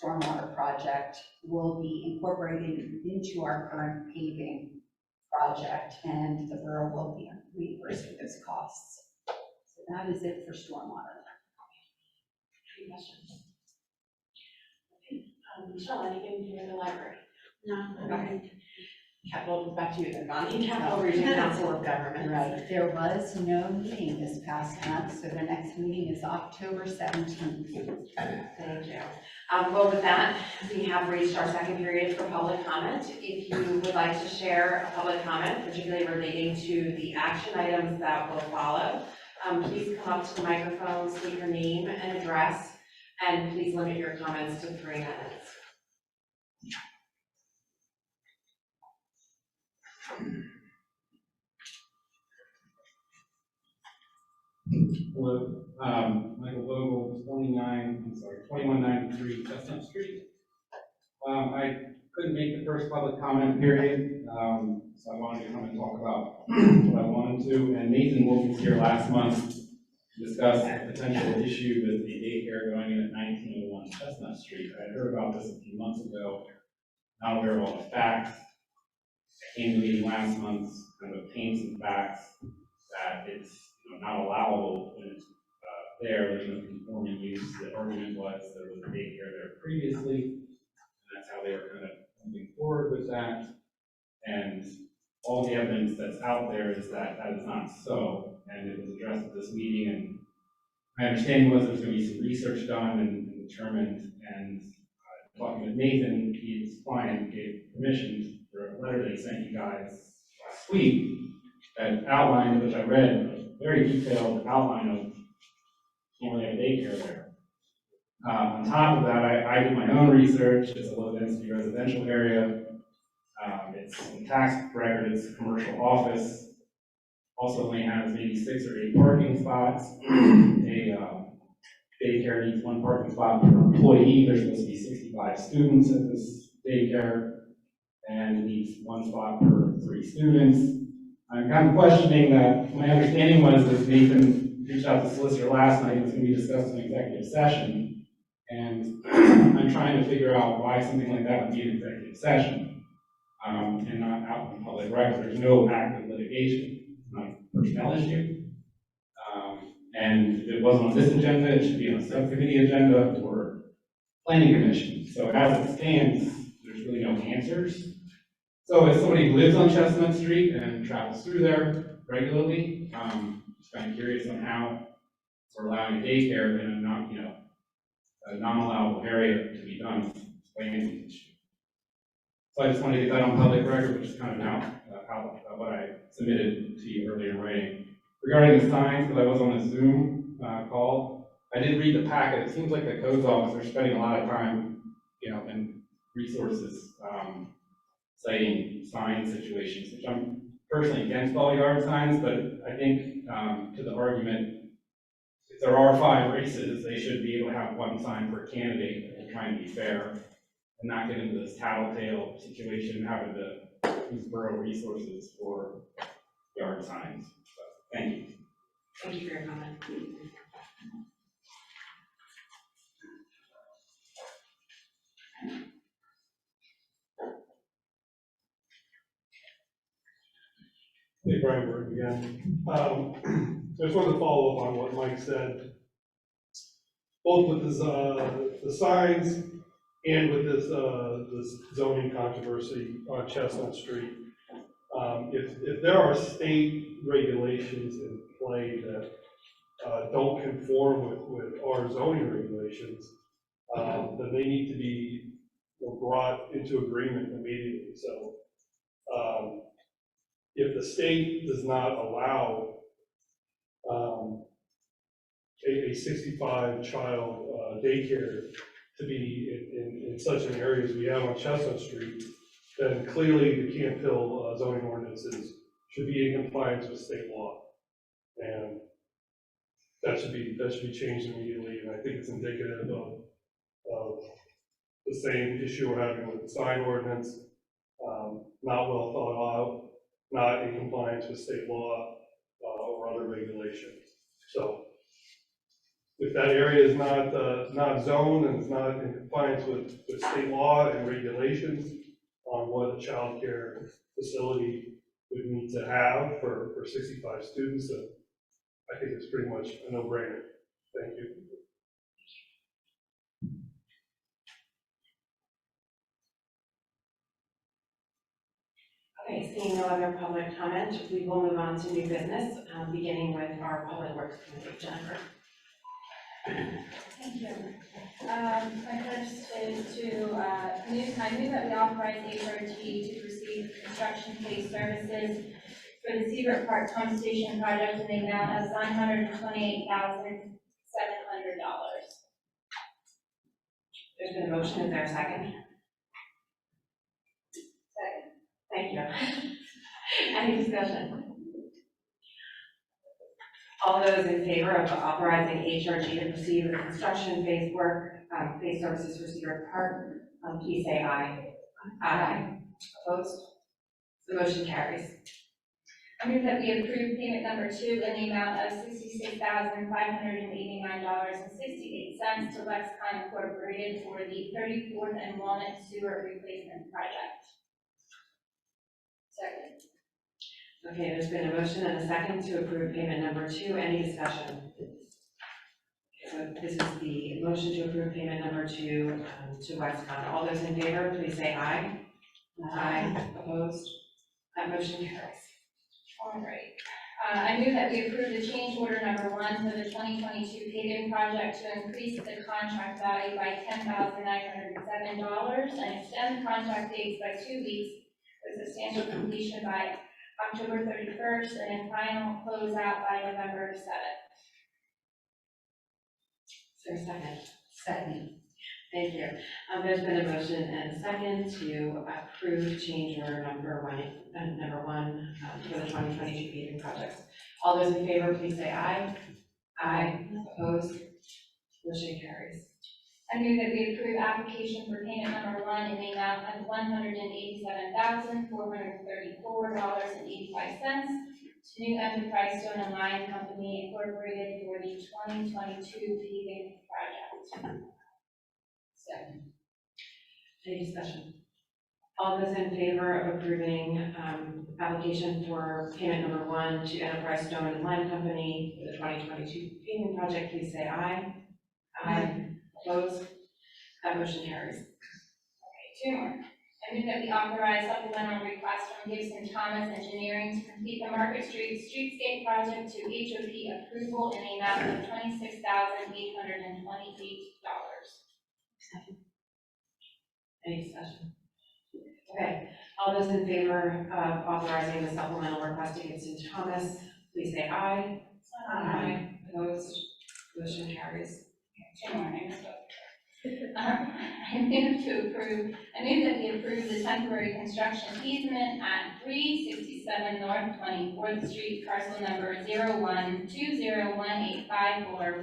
stormwater project will be incorporated into our current paving project, and the borough will be reimbursed for those costs. So that is it for stormwater. Any questions? Okay, Michelle, anything to do in the library? No. Okay. Capital, back to you then, Bonnie. Capital Region Council of Governments. Right, there was no meeting this past month, so the next meeting is October 17th. Thank you. Well, with that, we have reached our second period for public comment. If you would like to share a public comment, particularly relating to the action items that will follow, please come up to the microphone, state your name and address, and please limit your comments to 3 minutes. Hello, Michael Vogel, 2193 Chestnut Street. I couldn't make the first public comment period, so I wanted to come and talk about what I wanted to. And Nathan Wolf was here last month to discuss a potential issue with the daycare going in at 1901 Chestnut Street. I had heard about this a few months ago, not aware of all the facts. I came to the meeting last month, kind of obtained some facts that it's not allowable when it's there. There's no conforming use. The argument was there was a daycare there previously, and that's how they were kind of moving forward with that. And all the evidence that's out there is that that is not so, and it was addressed at this meeting. And my understanding was there was going to be some research done and determined. And talking with Nathan, his client gave permission for a letter that he sent you guys last week that outlined, which I read, a very detailed outline of can't really have a daycare there. On top of that, I did my own research. It's a low-density residential area. It's in tax record, it's a commercial office. also only has maybe 6 or 8 parking spots. A daycare needs 1 parking spot per employee. There's supposed to be 65 students at this daycare, and it needs 1 spot per 3 students. I'm kind of questioning that. My understanding was that Nathan reached out to the solicitor last night, it was going to be discussed in executive session, and I'm trying to figure out why something like that would be an executive session, and not out in public record. There's no active litigation, it's not a personnel issue. And if it wasn't on this agenda, it should be on a subcommittee agenda or planning commission. So as it stands, there's really no answers. So as somebody who lives on Chestnut Street and travels through there regularly, just kind of curious on how we're allowing daycare in a not, a non-allowable area to be done, explaining the issue. So I just wanted to get that on public record, which is kind of now what I submitted to you earlier in writing. Regarding the signs, because I was on a Zoom call, I did read the packet. It seems like the codes office are spending a lot of time, and resources citing sign situations, which I'm personally against all yard signs, but I think to the argument, if there are 5 races, they should be able to have 1 sign per candidate and try and be fair and not get into this tattletale situation, having to use borough resources for yard signs. So, thank you. Thank you for your comment. Hey, Brian Burke again. I just wanted to follow up on what Mike said, both with this, the signs and with this zoning controversy on Chestnut Street. If there are state regulations in play that don't conform with our zoning regulations, then they need to be brought into agreement immediately. So if the state does not allow a 65-child daycare to be in such an area as we have on Chestnut Street, then clearly the Camp Hill zoning ordinances should be in compliance with state law. And that should be changed immediately, and I think it's indicative of the same issue we're having with the sign ordinance, not well thought out, not in compliance with state law or other regulations. So if that area is not zoned and it's not in compliance with state law and regulations on what a child care facility would need to have for 65 students, then I think it's pretty much a no-brainer. Thank you. Okay, seeing no other public comment, we will move on to new business, beginning with our Public Works Committee. Jennifer. Thank you. My first is I move that we authorize HRG to receive construction phase services for the Seabrook Park Pump Station project in the amount of $928,700. There's been a motion, is there a second? Second. Thank you. Any discussion? All those in favor of authorizing HRG to proceed with construction phase work, phase services for Seabrook Park, please say aye. Aye. Opposed? The motion carries. I move that we approve payment number 2 in the amount of $66,589.68 to Lexicon Incorporated for the 34th and Walnut Sewer Replacement Project. Second. Okay, there's been a motion and a second to approve payment number 2. Any discussion? So this is the motion to approve payment number 2 to Westcon. All those in favor, please say aye. Aye. Opposed? That motion carries. All right. I move that we approve the change order number 1 for the 2022 paving project to increase the contract value by $10,907 and extend the contract dates by 2 weeks with substantial completion by October 31st and a final closeout by November 7th. Is there a second? Second. Thank you. There's been a motion and a second to approve change order number one for the 2022 paving projects. All those in favor, please say aye. Aye. Opposed? Motion carries. I move that we approve application for payment number one in the amount of $187,434.85 to New Enterprise Stone and Line Company Incorporated for the 2022 paving project. Second. Any discussion? All those in favor of approving application for payment number one to Enterprise Stone and Line Company for the 2022 paving project, please say aye. Aye. Opposed? That motion carries. Okay, two more. I move that we authorize supplemental request from Gibson Thomas Engineering to complete the Market Street Streetscape project to HOP approval in the amount of $26,828. Any discussion? Okay, all those in favor of authorizing the supplemental request to Gibson Thomas, please say aye. Aye. Opposed? Motion carries. Two more, I missed up. I move that we approve the temporary construction easement at 367 North 24th Street, parcel number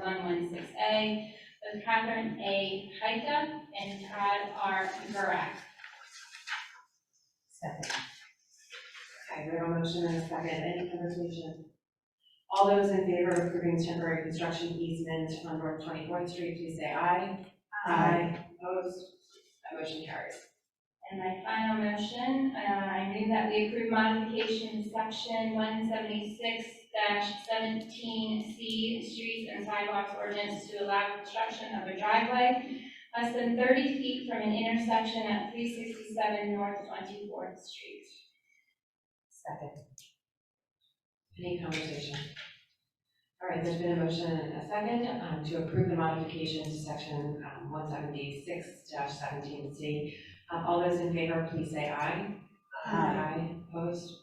012018541116A, with Catherine A. Heika and Todd R. Burak. Second. Okay, we have a motion and a second. Any conversation? All those in favor of approving temporary construction easement on North 24th Street, please say aye. Aye. Opposed? That motion carries. And my final motion, I move that we approve modification to section 176-17C, streets and sidewalks ordinance to allow construction of a driveway less than 30 feet from an intersection at 367 North 24th Street. Second. Any conversation? All right, there's been a motion and a second to approve the modification to section 176-17C. All those in favor, please say aye. Aye. Opposed?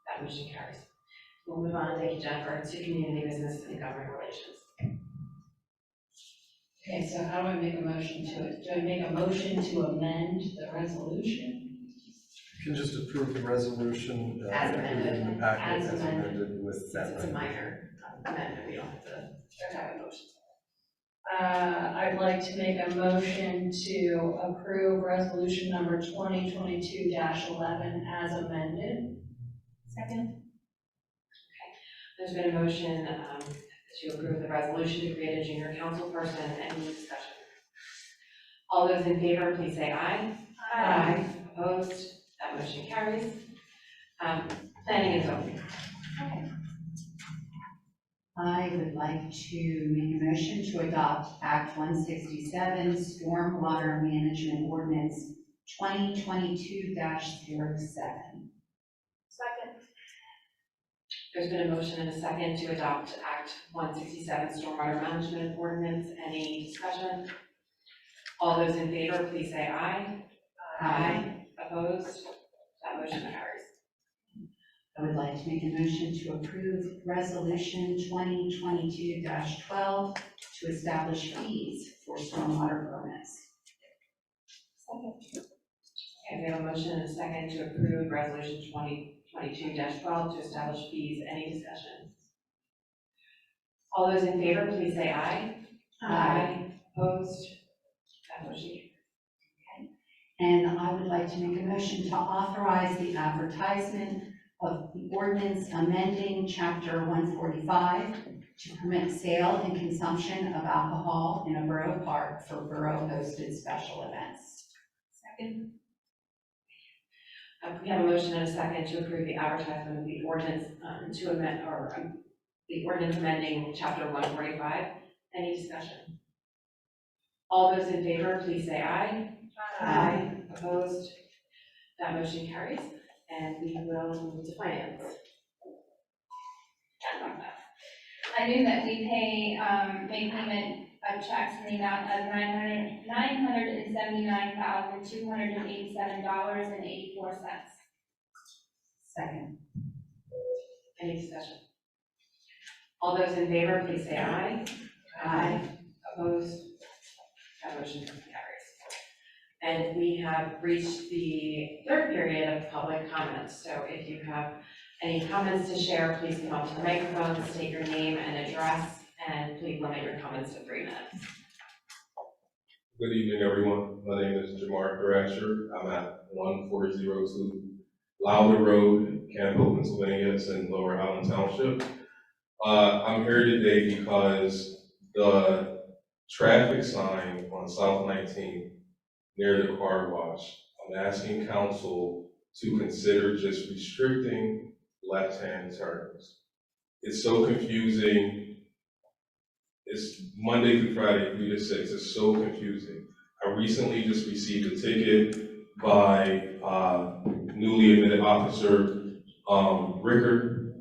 That motion carries. We'll move on, thank you, Jennifer, to community business and government relations. Okay, so how do I make a motion to it? Do I make a motion to amend the resolution? You can just approve the resolution As amended. in the packet As as amended. amended with that. Since it's a minor amendment, we don't have to have a motion. I'd like to make a motion to approve resolution number 2022-11 as amended. Second. There's been a motion to approve the resolution to create a junior council person. Any discussion? All those in favor, please say aye. Aye. Opposed? That motion carries. Planning and zoning. I would like to make a motion to adopt Act 167, Stormwater Management Ordinance 2022-07. Second. There's been a motion and a second to adopt Act 167, Stormwater Management Ordinance. Any discussion? All those in favor, please say aye. Aye. Opposed? That motion carries. I would like to make a motion to approve Resolution 2022-12 to establish fees for stormwater permits. Second. Okay, we have a motion and a second to approve Resolution 2022-12 to establish fees. Any discussion? All those in favor, please say aye. Aye. Opposed? That motion carries. And I would like to make a motion to authorize the advertisement of the ordinance amending Chapter 145 to permit sale and consumption of alcohol in a borough park for borough-hosted special events. Second. We have a motion and a second to approve the advertisement of the ordinance to amend, the ordinance amending Chapter 145. Any discussion? All those in favor, please say aye. Aye. Opposed? That motion carries. And we will move to finance. I move that we make payment of checks in the amount of $979,287.84. Second. Any discussion? All those in favor, please say aye. Aye. Opposed? That motion carries. And we have reached the third period of public comments. So if you have any comments to share, please come up to the microphone, state your name and address, and please limit your comments to 3 minutes. Good evening, everyone. My name is Jamar Thrasher. I'm at 1402 Lowder Road, Campbell, Pennsylvania. It's in Lower Highland Township. I'm here today because the traffic sign on South 19 near the car wash, I'm asking council to consider just restricting left-hand turns. It's so confusing. It's Monday through Friday, 3 to 6. It's so confusing. I recently just received a ticket by newly admitted officer Ricker.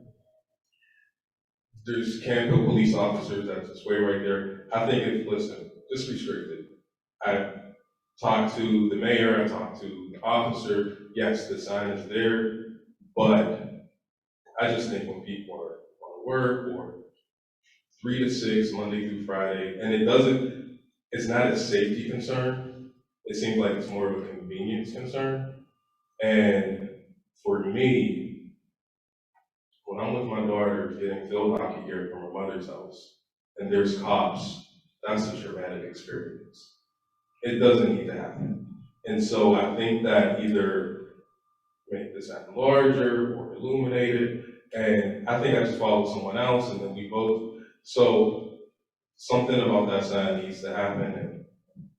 There's Campbell police officers that's this way right there. I think listen, just restrict it. I talked to the mayor, I talked to the officer. Yes, the sign is there, but I just think when people are on work or 3 to 6, Monday through Friday, and it's not a safety concern. It seems like it's more of a convenience concern. And for me, when I'm with my daughter getting field hockey gear from her mother's house, and there's cops, that's a traumatic experience. It doesn't need to happen. And so I think that either make this happen larger or illuminate it, and I think I just followed someone else, and then we both. So something about that sign needs to happen, and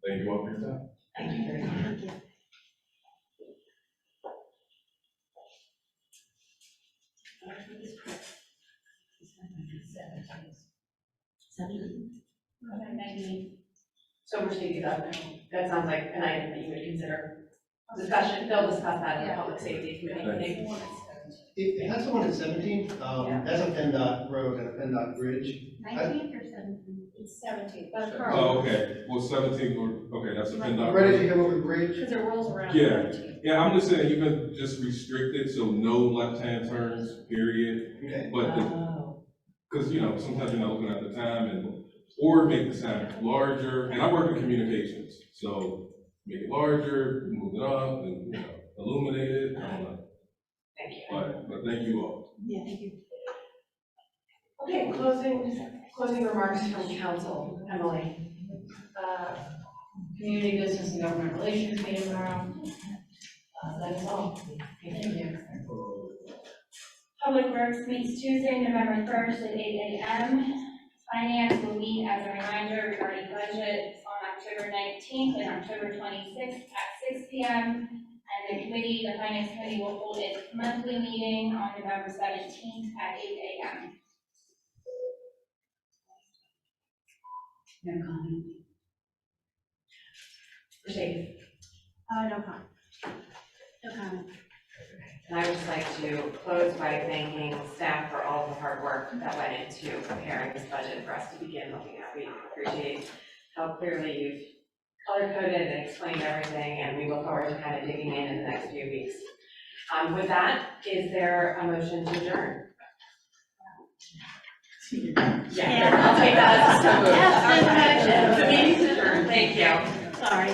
thank you all for your time. Thank you very much. So Mercedes, that sounds like an item that you would consider discussion. They'll discuss that in the public safety committee meeting. It has one at 17th, that's a PennDOT road and a PennDOT bridge. 19th or 17th? It's 17th, but Oh, okay, well, 17, okay, that's a PennDOT. Right as you come over the bridge. because it rolls around. Yeah, I'm just saying, you can just restrict it, so no left-hand turns, period. Okay. But, because, you know, sometimes you're not looking at the time, or make the sign larger, and I work in communications, so make it larger, move it up, and, you know, illuminate it, I don't know. Thank you. But thank you all. Yeah, thank you. Okay, closing remarks from council. Emily. Community business and government relations meeting tomorrow. That is all. Thank you. Public Works meets Tuesday, November 1st at 8 a.m. Finance will meet as a reminder regarding budget on October 19th and October 26th at 6 p.m. And the Finance Committee will hold its monthly meeting on November 17th at 8 a.m. No comment. Mercedes. No comment. No comment. And I would just like to close by thanking staff for all the hard work that went into preparing this budget for us to begin looking at. We appreciate how clearly you've color-coded and explained everything, and we look forward to kind of digging in the next few weeks. With that, is there a motion to adjourn? Yeah, I'll take that as a so moved. The meeting's adjourned. Thank you. Sorry.